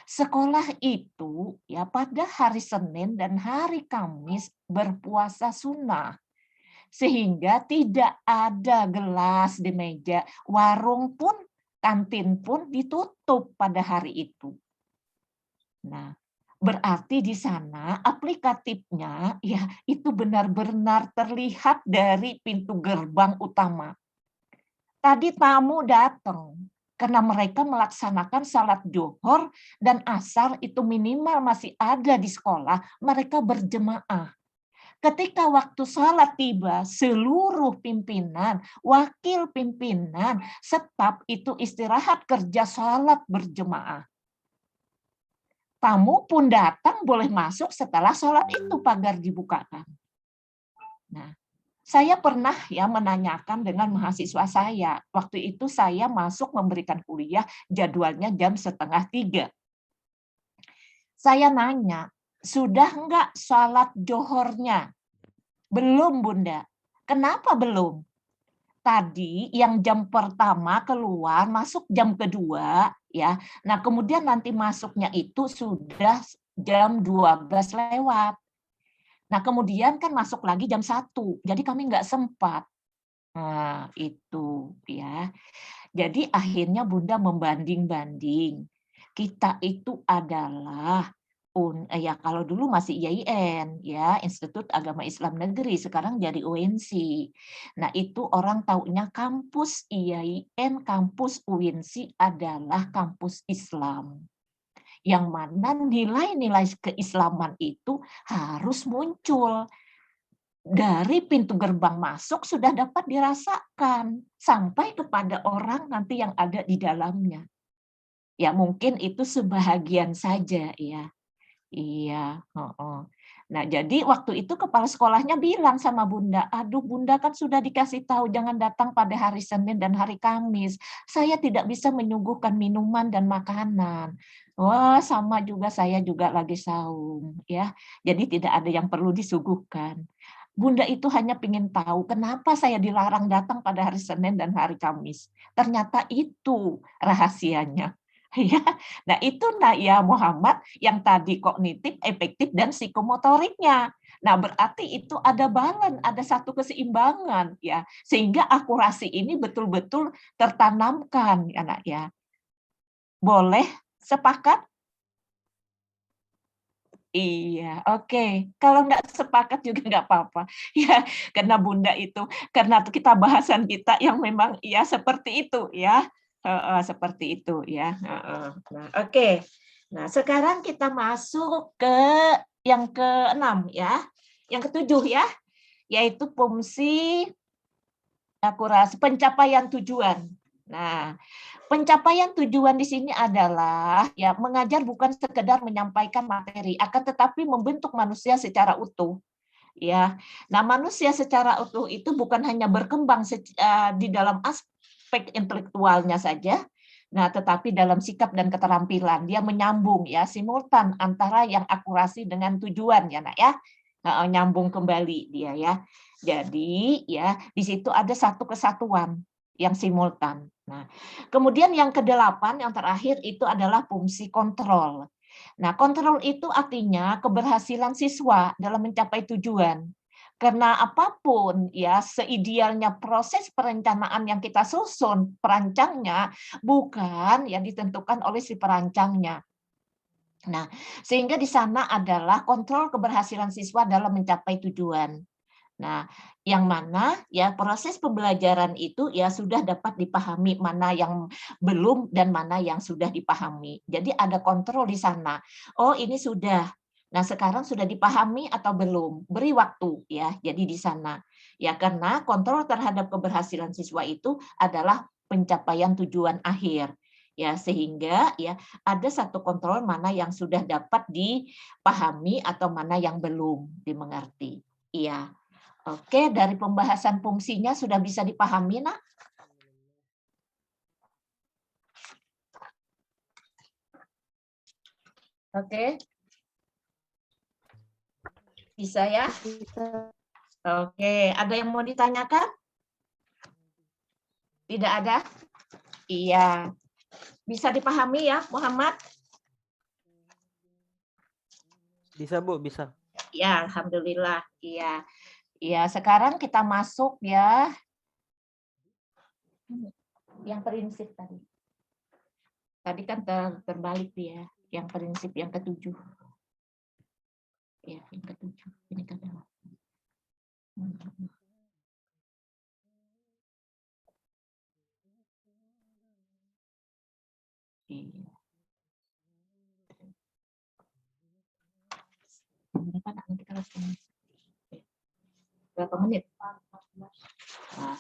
sekolah itu ya pada hari Senin dan hari Kamis berpuasa sunnah. Sehingga tidak ada gelas di meja, warung pun, kantin pun ditutup pada hari itu. Nah, berarti di sana aplikatifnya ya itu benar-benar terlihat dari pintu gerbang utama. Tadi tamu datang karena mereka melaksanakan salat zuhur dan asar itu minimal masih ada di sekolah, mereka berjemaah. Ketika waktu salat tiba, seluruh pimpinan, wakil pimpinan, staf itu istirahat kerja salat berjemaah. Tamu pun datang boleh masuk setelah sholat itu pagar dibukakan. Nah, saya pernah ya menanyakan dengan mahasiswa saya. Waktu itu saya masuk memberikan kuliah, jadwalnya jam 2:30. Saya nanya, sudah enggak sholat johornya? Belum Bunda. Kenapa belum? Tadi yang jam pertama keluar, masuk jam kedua, ya. Nah, kemudian nanti masuknya itu sudah jam 12 lewat. Nah, kemudian kan masuk lagi jam 1, jadi kami nggak sempat. Nah, itu ya. Jadi akhirnya Bunda membanding-banding. Kita itu adalah ya kalau dulu masih IAIN ya, Institut Agama Islam Negeri, sekarang jadi UNC. Nah, itu orang taunya kampus IAIN, kampus UNC adalah kampus Islam. Yang mana nilai-nilai keislaman itu harus muncul. Dari pintu gerbang masuk sudah dapat dirasakan sampai kepada orang nanti yang ada di dalamnya. Ya mungkin itu sebahagian saja ya. Iya, Nah, jadi waktu itu kepala sekolahnya bilang sama Bunda, aduh Bunda kan sudah dikasih tahu jangan datang pada hari Senin dan hari Kamis. Saya tidak bisa menyuguhkan minuman dan makanan. Wah, sama juga saya juga lagi saum, ya. Jadi tidak ada yang perlu disuguhkan. Bunda itu hanya ingin tahu kenapa saya dilarang datang pada hari Senin dan hari Kamis. Ternyata itu rahasianya. Ya, nah itu ya Muhammad yang tadi kognitif, efektif dan psikomotoriknya. Nah berarti itu ada balance, ada satu keseimbangan ya, sehingga akurasi ini betul-betul tertanamkan ya nak ya. Boleh sepakat? Iya, oke. Kalau nggak sepakat juga nggak apa-apa. Ya, karena Bunda itu, karena kita bahasan kita yang memang ya seperti itu ya. Seperti itu ya. Nah, oke. Nah, sekarang kita masuk ke yang ke-6 ya. Yang ke-7 ya, yaitu fungsi akurasi pencapaian tujuan. Nah, pencapaian tujuan di sini adalah ya mengajar bukan sekedar menyampaikan materi, akan tetapi membentuk manusia secara utuh. Ya, nah manusia secara utuh itu bukan hanya berkembang di dalam aspek intelektualnya saja, nah tetapi dalam sikap dan keterampilan dia menyambung ya simultan antara yang akurasi dengan tujuan ya nak ya, nyambung kembali dia ya. Jadi ya di situ ada satu kesatuan yang simultan. Nah, kemudian yang ke-8 yang terakhir itu adalah fungsi kontrol. Nah, kontrol itu artinya keberhasilan siswa dalam mencapai tujuan. Karena apapun ya seidealnya proses perencanaan yang kita susun, perancangnya bukan yang ditentukan oleh si perancangnya. Nah, sehingga di sana adalah kontrol keberhasilan siswa dalam mencapai tujuan. Nah, yang mana ya proses pembelajaran itu ya sudah dapat dipahami, mana yang belum dan mana yang sudah dipahami. Jadi ada kontrol di sana. Oh, ini sudah. Nah, sekarang sudah dipahami atau belum? Beri waktu ya. Jadi di sana. Ya, karena kontrol terhadap keberhasilan siswa itu adalah pencapaian tujuan akhir. Ya, sehingga ya ada satu kontrol mana yang sudah dapat dipahami atau mana yang belum dimengerti. Iya. Oke, dari pembahasan fungsinya sudah bisa dipahami, Nak? Oke. Bisa ya? Oke, ada yang mau ditanyakan? Tidak ada? Iya. Bisa dipahami ya, Muhammad? Bisa, Bu, bisa. Ya, alhamdulillah. Iya. Ya, sekarang kita masuk ya. Yang prinsip tadi. Tadi kan terbalik dia. Yang prinsip yang ketujuh. Ya, yang ketujuh. Ini kan. Iya. Berapa menit? Nah,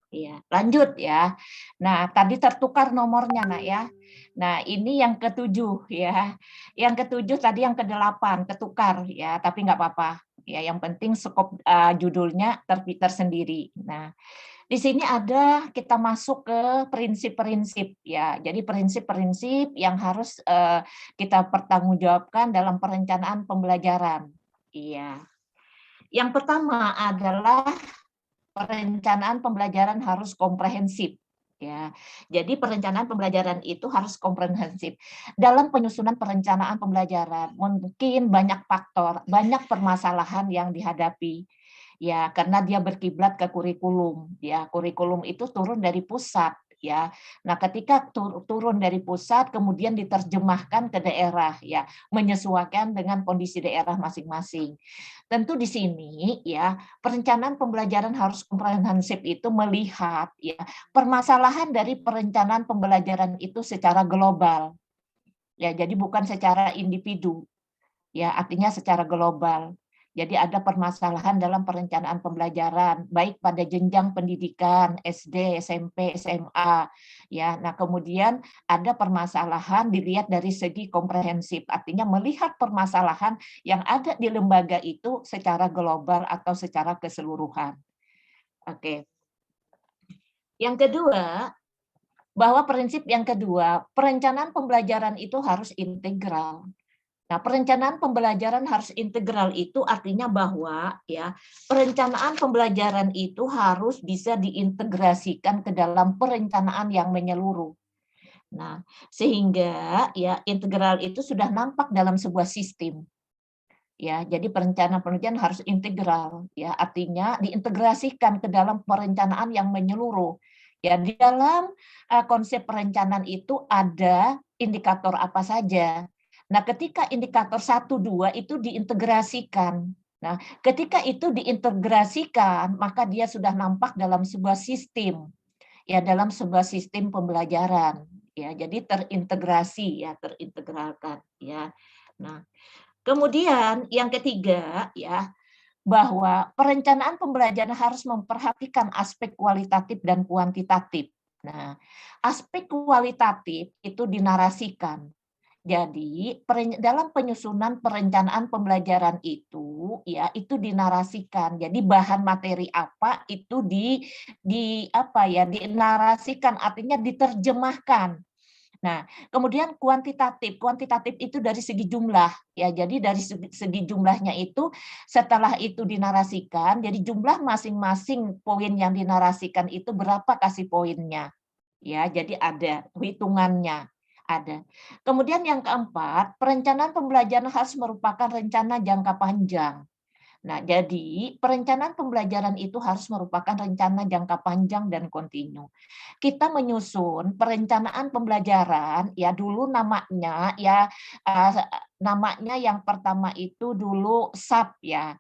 iya, lanjut ya. Nah, tadi tertukar nomornya, Nak ya. Nah, ini yang ketujuh ya. Yang ketujuh tadi yang ke-8 ketukar ya, tapi nggak apa-apa. Ya, yang penting skop judulnya tersendiri. Nah, di sini ada kita masuk ke prinsip-prinsip ya. Jadi prinsip-prinsip yang harus kita pertanggungjawabkan dalam perencanaan pembelajaran. Iya. Yang pertama adalah perencanaan pembelajaran harus komprehensif. Ya, jadi perencanaan pembelajaran itu harus komprehensif. Dalam penyusunan perencanaan pembelajaran, mungkin banyak faktor, banyak permasalahan yang dihadapi. Ya, karena dia berkiblat ke kurikulum. Ya, kurikulum itu turun dari pusat. Ya, nah ketika turun dari pusat, kemudian diterjemahkan ke daerah. Ya, menyesuaikan dengan kondisi daerah masing-masing. Tentu di sini ya perencanaan pembelajaran harus komprehensif itu melihat ya permasalahan dari perencanaan pembelajaran itu secara global. Ya, jadi bukan secara individu. Ya, artinya secara global. Jadi ada permasalahan dalam perencanaan pembelajaran baik pada jenjang pendidikan SD, SMP, SMA. Ya, nah kemudian ada permasalahan dilihat dari segi komprehensif, artinya melihat permasalahan yang ada di lembaga itu secara global atau secara keseluruhan. Oke. Yang kedua, bahwa prinsip yang kedua, perencanaan pembelajaran itu harus integral. Nah, perencanaan pembelajaran harus integral itu artinya bahwa ya perencanaan pembelajaran itu harus bisa diintegrasikan ke dalam perencanaan yang menyeluruh. Nah, sehingga ya integral itu sudah nampak dalam sebuah sistem. Ya, jadi perencanaan pembelajaran harus integral ya, artinya diintegrasikan ke dalam perencanaan yang menyeluruh. Ya, di dalam konsep perencanaan itu ada indikator apa saja. Nah, ketika indikator 1, 2 itu diintegrasikan. Nah, ketika itu diintegrasikan, maka dia sudah nampak dalam sebuah sistem. Ya, dalam sebuah sistem pembelajaran. Ya, jadi terintegrasi ya, terintegralkan ya. Nah, kemudian yang ketiga ya, bahwa perencanaan pembelajaran harus memperhatikan aspek kualitatif dan kuantitatif. Nah, aspek kualitatif itu dinarasikan. Jadi dalam penyusunan perencanaan pembelajaran itu ya itu dinarasikan. Jadi bahan materi apa itu di apa ya dinarasikan artinya diterjemahkan. Nah, kemudian kuantitatif. Kuantitatif itu dari segi jumlah ya. Jadi dari segi jumlahnya itu setelah itu dinarasikan, jadi jumlah masing-masing poin yang dinarasikan itu berapa kasih poinnya. Ya, jadi ada hitungannya. Ada. Kemudian yang keempat, perencanaan pembelajaran harus merupakan rencana jangka panjang. Nah, jadi perencanaan pembelajaran itu harus merupakan rencana jangka panjang dan kontinu. Kita menyusun perencanaan pembelajaran, ya dulu namanya ya namanya yang pertama itu dulu SAP ya.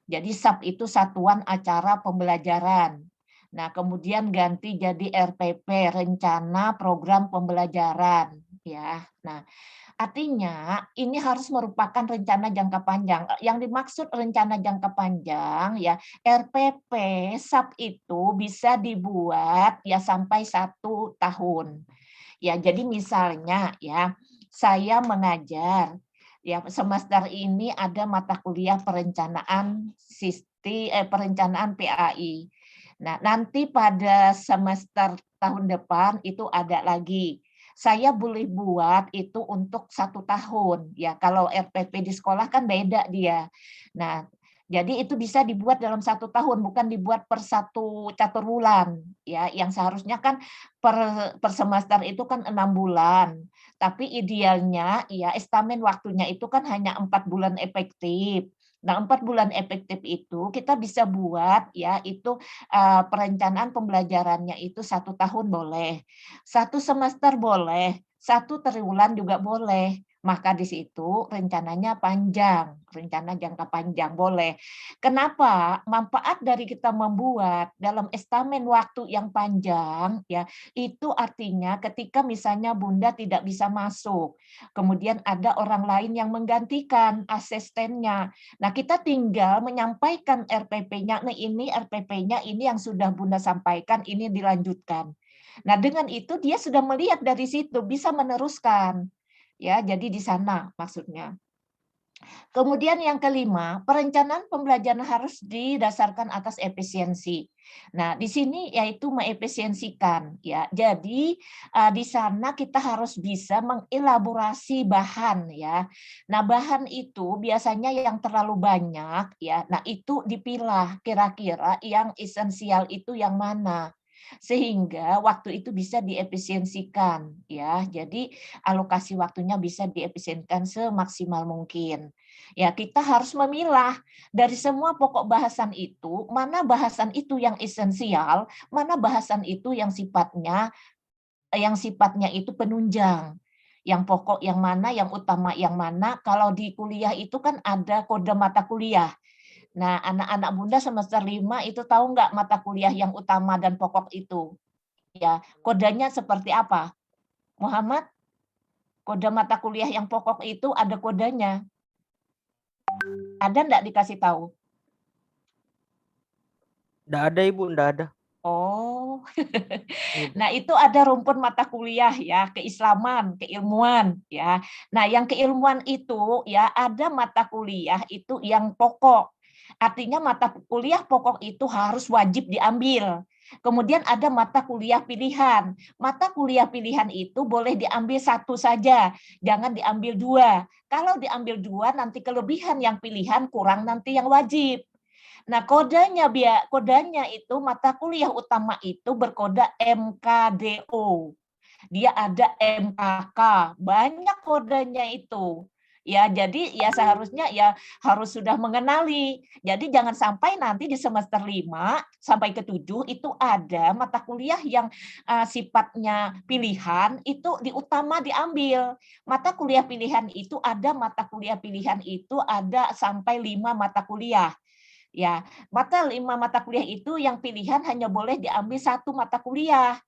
Jadi SAP itu Satuan Acara Pembelajaran. Nah, kemudian ganti jadi RPP, Rencana Program Pembelajaran, ya. Nah, artinya ini harus merupakan rencana jangka panjang. Yang dimaksud rencana jangka panjang ya RPP SAP itu bisa dibuat ya sampai 1 tahun. Ya, jadi misalnya ya saya mengajar ya semester ini ada mata kuliah perencanaan perencanaan PAI. Nah, nanti pada semester tahun depan itu ada lagi. Saya boleh buat itu untuk 1 tahun. Ya, kalau RPP di sekolah kan beda dia. Nah, jadi itu bisa dibuat dalam 1 tahun, bukan dibuat per 1 catur bulan. Ya, yang seharusnya kan per semester itu kan 6 bulan. Tapi idealnya ya estamen waktunya itu kan hanya 4 bulan efektif. Nah, 4 bulan efektif itu kita bisa buat ya itu perencanaan pembelajarannya itu 1 tahun boleh, 1 semester boleh, 1 triwulan juga boleh. Maka di situ rencananya panjang, rencana jangka panjang boleh. Kenapa? Manfaat dari kita membuat dalam estamen waktu yang panjang ya itu artinya ketika misalnya Bunda tidak bisa masuk, kemudian ada orang lain yang menggantikan asistennya. Nah, kita tinggal menyampaikan RPP-nya, nah ini RPP-nya ini yang sudah Bunda sampaikan, ini dilanjutkan. Nah, dengan itu dia sudah melihat dari situ, bisa meneruskan. Ya, jadi di sana maksudnya. Kemudian yang kelima, perencanaan pembelajaran harus didasarkan atas efisiensi. Nah, di sini yaitu mengefisiensikan ya. Jadi di sana kita harus bisa mengelaborasi bahan ya. Nah, bahan itu biasanya yang terlalu banyak ya. Nah, itu dipilah kira-kira yang esensial itu yang mana. Sehingga waktu itu bisa diefisiensikan ya. Jadi alokasi waktunya bisa diefisiensikan semaksimal mungkin. Ya, kita harus memilah dari semua pokok bahasan itu, mana bahasan itu yang esensial, mana bahasan itu yang sifatnya itu penunjang. Yang pokok yang mana, yang utama yang mana. Kalau di kuliah itu kan ada kode mata kuliah. Nah, anak-anak Bunda semester 5 itu tahu nggak mata kuliah yang utama dan pokok itu? Ya, kodenya seperti apa? Muhammad, kode mata kuliah yang pokok itu ada kodenya. Ada nggak dikasih tahu? Nggak ada Ibu, nggak ada. Oh, Iya. nah itu ada rumpun mata kuliah ya, keislaman, keilmuan ya. Nah, yang keilmuan itu ya ada mata kuliah itu yang pokok. Artinya mata kuliah pokok itu harus wajib diambil. Kemudian ada mata kuliah pilihan. Mata kuliah pilihan itu boleh diambil 1 saja, jangan diambil 2. Kalau diambil 2 nanti kelebihan yang pilihan kurang nanti yang wajib. Nah, kodenya itu mata kuliah utama itu berkode MKDO. Dia ada MKK, banyak kodenya itu. Ya, jadi ya seharusnya ya harus sudah mengenali. Jadi jangan sampai nanti di semester 5 sampai ke 7 itu ada mata kuliah yang sifatnya pilihan itu diutama diambil. Mata kuliah pilihan itu ada sampai 5 mata kuliah. Ya, maka 5 mata kuliah itu yang pilihan hanya boleh diambil 1 mata kuliah.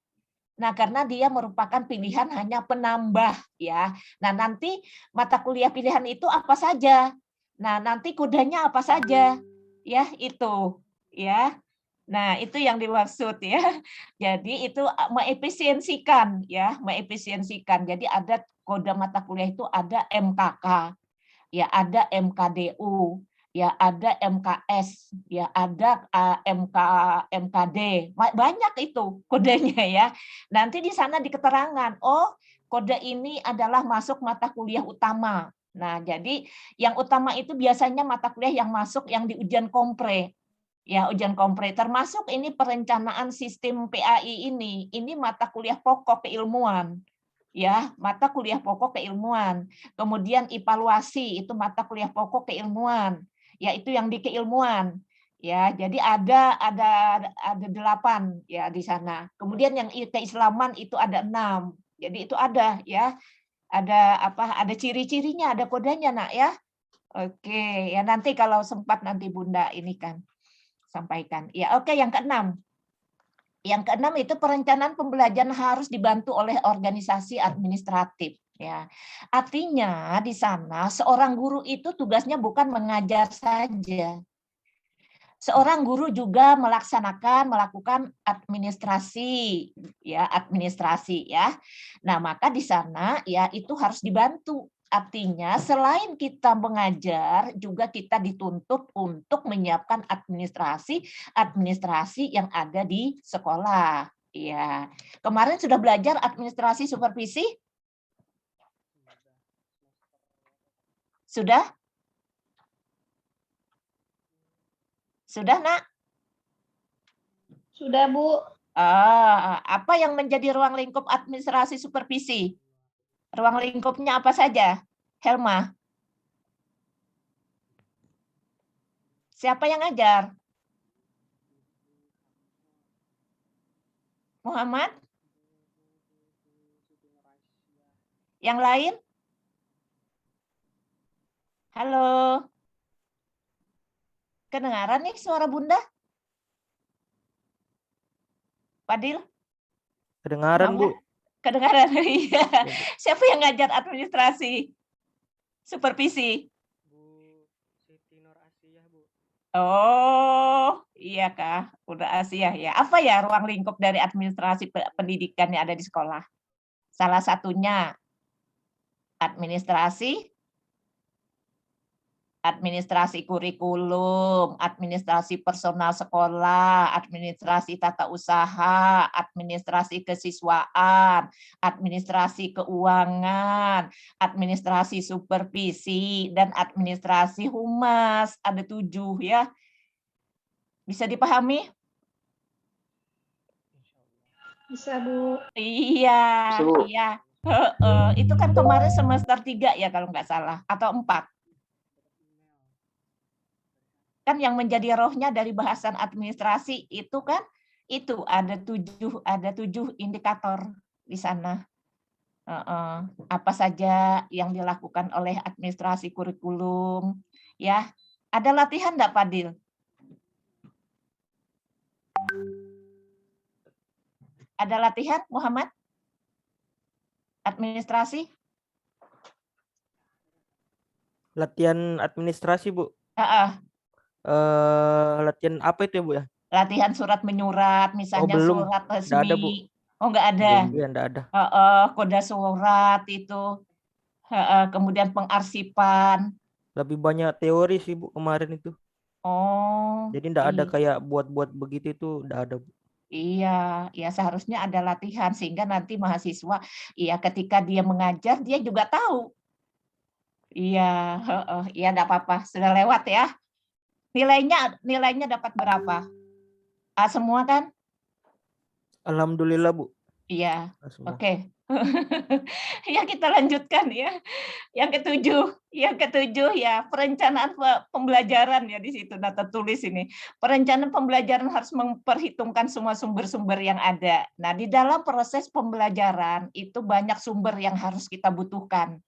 Nah, karena dia merupakan pilihan hanya penambah ya. Nah, nanti mata kuliah pilihan itu apa saja? Nah, nanti kodenya apa saja? Ya, itu. Ya. Nah, itu yang dimaksud ya. Jadi itu mengefisiensikan ya, mengefisiensikan. Jadi ada kode mata kuliah itu ada MKK, ya ada MKDU, ya ada MKS, ya ada MKD, banyak itu kodenya ya. Nanti di sana di keterangan, oh kode ini adalah masuk mata kuliah utama. Nah, jadi yang utama itu biasanya mata kuliah yang masuk yang di ujian kompre. Ya, ujian kompre termasuk ini perencanaan sistem PAI ini mata kuliah pokok keilmuan. Ya, mata kuliah pokok keilmuan. Kemudian evaluasi itu mata kuliah pokok keilmuan. Ya, itu yang di keilmuan. Ya, jadi ada 8 ya di sana. Kemudian yang keislaman itu ada 6. Jadi itu ada ya. Ada ciri-cirinya, ada kodenya, Nak ya. Oke, ya nanti kalau sempat nanti Bunda ini kan sampaikan. Ya, oke, yang keenam. Yang keenam itu perencanaan pembelajaran harus dibantu oleh organisasi administratif. Ya, artinya di sana seorang guru itu tugasnya bukan mengajar saja. Seorang guru juga melakukan administrasi ya. Nah, maka di sana ya itu harus dibantu. Artinya selain kita mengajar juga kita dituntut untuk menyiapkan administrasi yang ada di sekolah. Ya. Kemarin sudah belajar administrasi supervisi? Sudah? Sudah, Nak? Sudah, Bu. Apa yang menjadi ruang lingkup administrasi supervisi? Ruang lingkupnya apa saja? Helma? Siapa yang ngajar? Muhammad? Yang lain? Halo? Kedengaran nih suara Bunda? Fadil? Kedengaran, Bu. Kedengaran, iya. Siapa yang ngajar administrasi? Supervisi? Bu Siti Nur Asiyah, Bu. Oh, iya Kak. Udah Asia ya. Apa ya ruang lingkup dari administrasi pendidikan yang ada di sekolah? Salah satunya administrasi kurikulum, administrasi personal sekolah, administrasi tata usaha, administrasi kesiswaan, administrasi keuangan, administrasi supervisi, dan administrasi humas. Ada 7 ya. Bisa dipahami? Bisa, Bu. Iya, Bisa, Bu. iya. Itu kan kemarin semester 3 ya kalau nggak salah, atau 4. Kan yang menjadi rohnya dari bahasan administrasi itu kan itu ada 7 indikator di sana. Apa saja yang dilakukan oleh administrasi kurikulum ya. Ada latihan enggak, Fadil? Ada latihan, Muhammad? Administrasi? Latihan administrasi, Bu. Latihan apa itu ya, Bu ya? Latihan surat menyurat, misalnya belum. surat Nggak ada, Bu. resmi. Oh, enggak ada. Iya, nggak ada. Kode surat itu. Kemudian pengarsipan. Lebih banyak teori sih, Bu, kemarin itu. Oh. Jadi nggak ada kayak buat-buat begitu itu nggak ada, Bu. Iya, ya seharusnya ada latihan sehingga nanti mahasiswa, ya ketika dia mengajar dia juga tahu. Iya, iya enggak apa-apa, sudah lewat ya. Nilainya dapat berapa? A semua kan? Alhamdulillah, Bu. Iya. Oke. Ya kita lanjutkan ya. Yang ketujuh ya perencanaan pembelajaran ya di situ Nata tulis ini. Perencanaan pembelajaran harus memperhitungkan semua sumber-sumber yang ada. Nah, di dalam proses pembelajaran itu banyak sumber yang harus kita butuhkan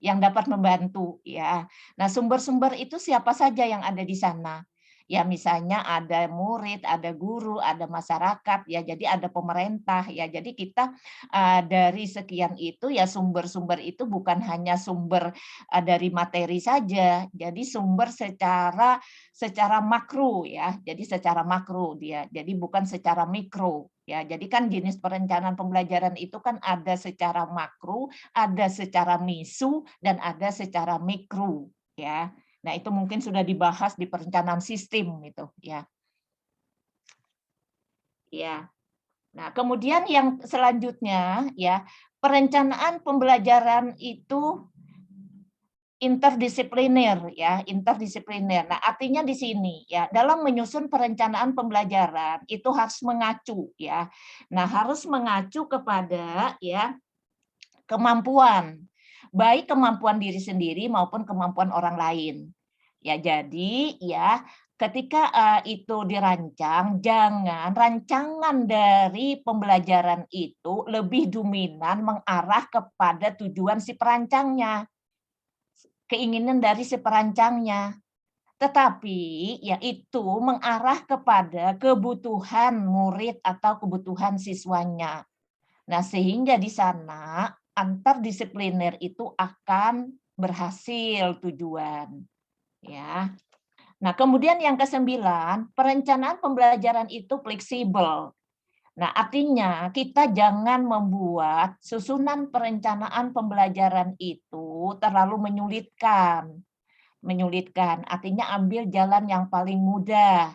yang dapat membantu ya. Nah, sumber-sumber itu siapa saja yang ada di sana? Ya misalnya ada murid, ada guru, ada masyarakat, ya jadi ada pemerintah, ya jadi kita dari sekian itu ya sumber-sumber itu bukan hanya sumber dari materi saja, jadi sumber secara makro ya, jadi secara makro dia, jadi bukan secara mikro ya, jadi kan jenis perencanaan pembelajaran itu kan ada secara makro, ada secara misu dan ada secara mikro ya. Nah, itu mungkin sudah dibahas di perencanaan sistem itu ya. Ya. Nah, kemudian yang selanjutnya ya, perencanaan pembelajaran itu interdisipliner ya, interdisipliner. Nah, artinya di sini ya, dalam menyusun perencanaan pembelajaran itu harus mengacu ya. Nah, harus mengacu kepada ya kemampuan, baik kemampuan diri sendiri maupun kemampuan orang lain. Ya, jadi ya ketika itu dirancang, jangan rancangan dari pembelajaran itu lebih dominan mengarah kepada tujuan si perancangnya. keinginan dari si perancangnya. Tetapi ya itu mengarah kepada kebutuhan murid atau kebutuhan siswanya. Nah, sehingga di sana antardisipliner itu akan berhasil tujuan. Ya. Nah, kemudian yang ke-9, perencanaan pembelajaran itu fleksibel. Nah, artinya kita jangan membuat susunan perencanaan pembelajaran itu terlalu menyulitkan. Menyulitkan, artinya ambil jalan yang paling mudah.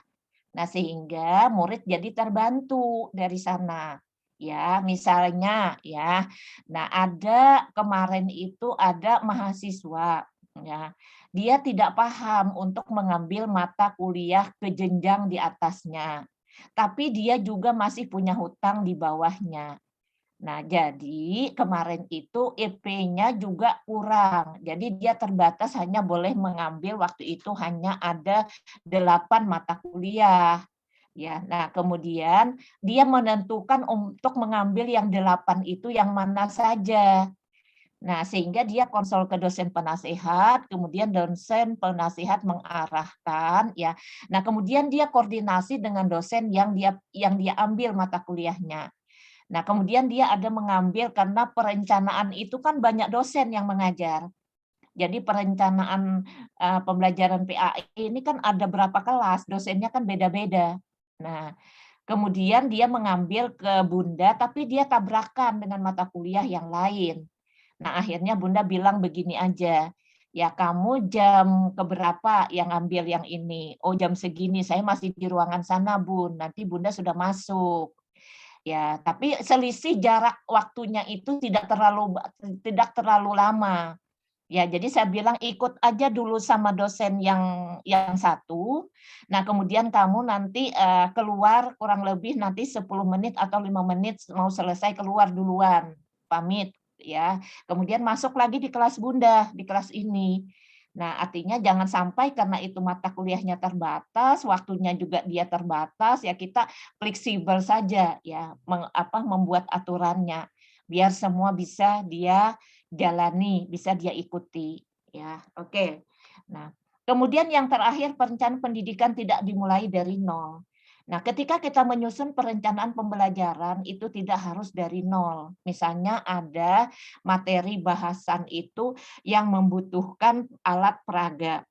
Nah, sehingga murid jadi terbantu dari sana. Ya, misalnya ya. Nah, ada kemarin itu ada mahasiswa ya. Dia tidak paham untuk mengambil mata kuliah ke jenjang di atasnya. Tapi dia juga masih punya hutang di bawahnya. Nah, jadi kemarin itu EP-nya juga kurang. Jadi dia terbatas hanya boleh mengambil waktu itu hanya ada 8 mata kuliah. Ya, nah kemudian dia menentukan untuk mengambil yang 8 itu yang mana saja. Nah, sehingga dia konsul ke dosen penasehat, kemudian dosen penasehat mengarahkan ya. Nah, kemudian dia koordinasi dengan dosen yang dia ambil mata kuliahnya. Nah, kemudian dia ada mengambil karena perencanaan itu kan banyak dosen yang mengajar. Jadi perencanaan pembelajaran PAI ini kan ada berapa kelas, dosennya kan beda-beda. Nah, kemudian dia mengambil ke Bunda, tapi dia tabrakan dengan mata kuliah yang lain. Nah, akhirnya Bunda bilang begini aja, ya kamu jam keberapa yang ambil yang ini? Oh, jam segini, saya masih di ruangan sana, Bun. Nanti Bunda sudah masuk. Ya, tapi selisih jarak waktunya itu tidak terlalu lama. Ya, jadi saya bilang ikut aja dulu sama dosen yang satu. Nah, kemudian kamu nanti keluar kurang lebih nanti 10 menit atau 5 menit mau selesai keluar duluan. Pamit ya. Kemudian masuk lagi di kelas Bunda, di kelas ini. Nah, artinya jangan sampai karena itu mata kuliahnya terbatas, waktunya juga dia terbatas, ya kita fleksibel saja ya, membuat aturannya biar semua bisa dia jalani, bisa dia ikuti ya. Oke. Nah, kemudian yang terakhir perencanaan pendidikan tidak dimulai dari nol. Nah, ketika kita menyusun perencanaan pembelajaran itu tidak harus dari nol. Misalnya ada materi bahasan itu yang membutuhkan alat peraga.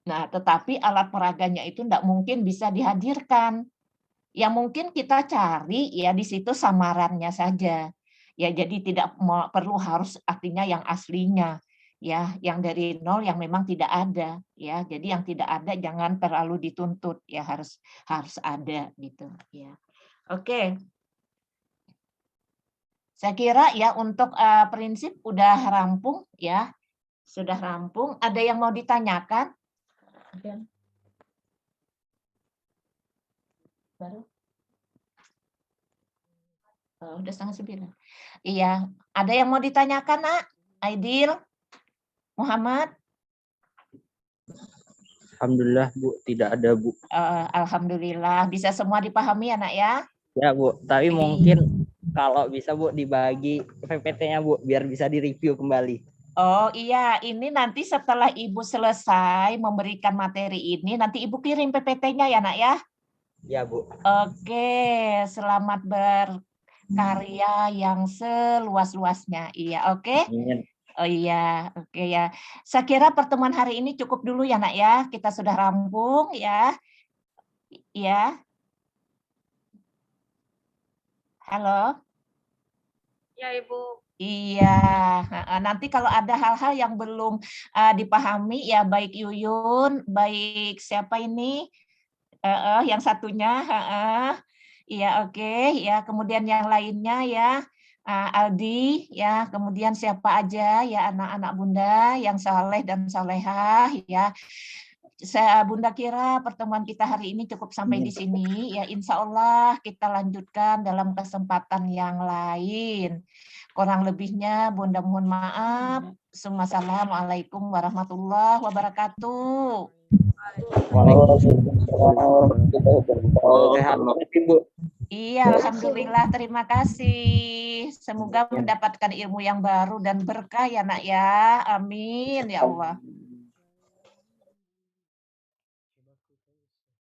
Nah, tetapi alat peraganya itu tidak mungkin bisa dihadirkan. Yang mungkin kita cari ya di situ samarannya saja. Ya, jadi tidak perlu harus artinya yang aslinya. Ya, yang dari nol yang memang tidak ada ya. Jadi yang tidak ada jangan terlalu dituntut ya, harus ada gitu ya. Oke. Saya kira ya untuk prinsip udah rampung ya. Sudah rampung. Ada yang mau ditanyakan? Baru? Oh, udah 8:30. Iya, ada yang mau ditanyakan, Nak? Aidil? Muhammad? Alhamdulillah, Bu, tidak ada, Bu. Alhamdulillah, bisa semua dipahami ya, Nak ya? Ya, Bu, tapi mungkin kalau bisa, Bu, dibagi PPT-nya, Bu, biar bisa direview kembali. Oh iya, ini nanti setelah Ibu selesai memberikan materi ini, nanti Ibu kirim PPT-nya ya, Nak ya? Ya, Bu. Oke, selamat berkarya yang seluas-luasnya. Iya, oke? Oh iya, oke ya. Saya kira pertemuan hari ini cukup dulu ya, Nak ya. Kita sudah rampung ya. Iya. Halo. Ya, Ibu. Iya, nanti kalau ada hal-hal yang belum dipahami ya, baik Yuyun, baik siapa ini, yang satunya, iya oke, ya kemudian yang lainnya ya, Aldi, ya kemudian siapa aja ya anak-anak Bunda yang saleh dan salehah ya. Bunda kira pertemuan kita hari ini cukup sampai di sini ya, insya Allah kita lanjutkan dalam kesempatan yang lain. Kurang lebihnya Bunda mohon maaf. Assalamualaikum warahmatullahi wabarakatuh. Waalaikumsalam. Sehat, Bu. Iya, alhamdulillah, terima kasih. Semoga mendapatkan ilmu yang baru dan berkah ya, Nak ya. Amin ya Allah.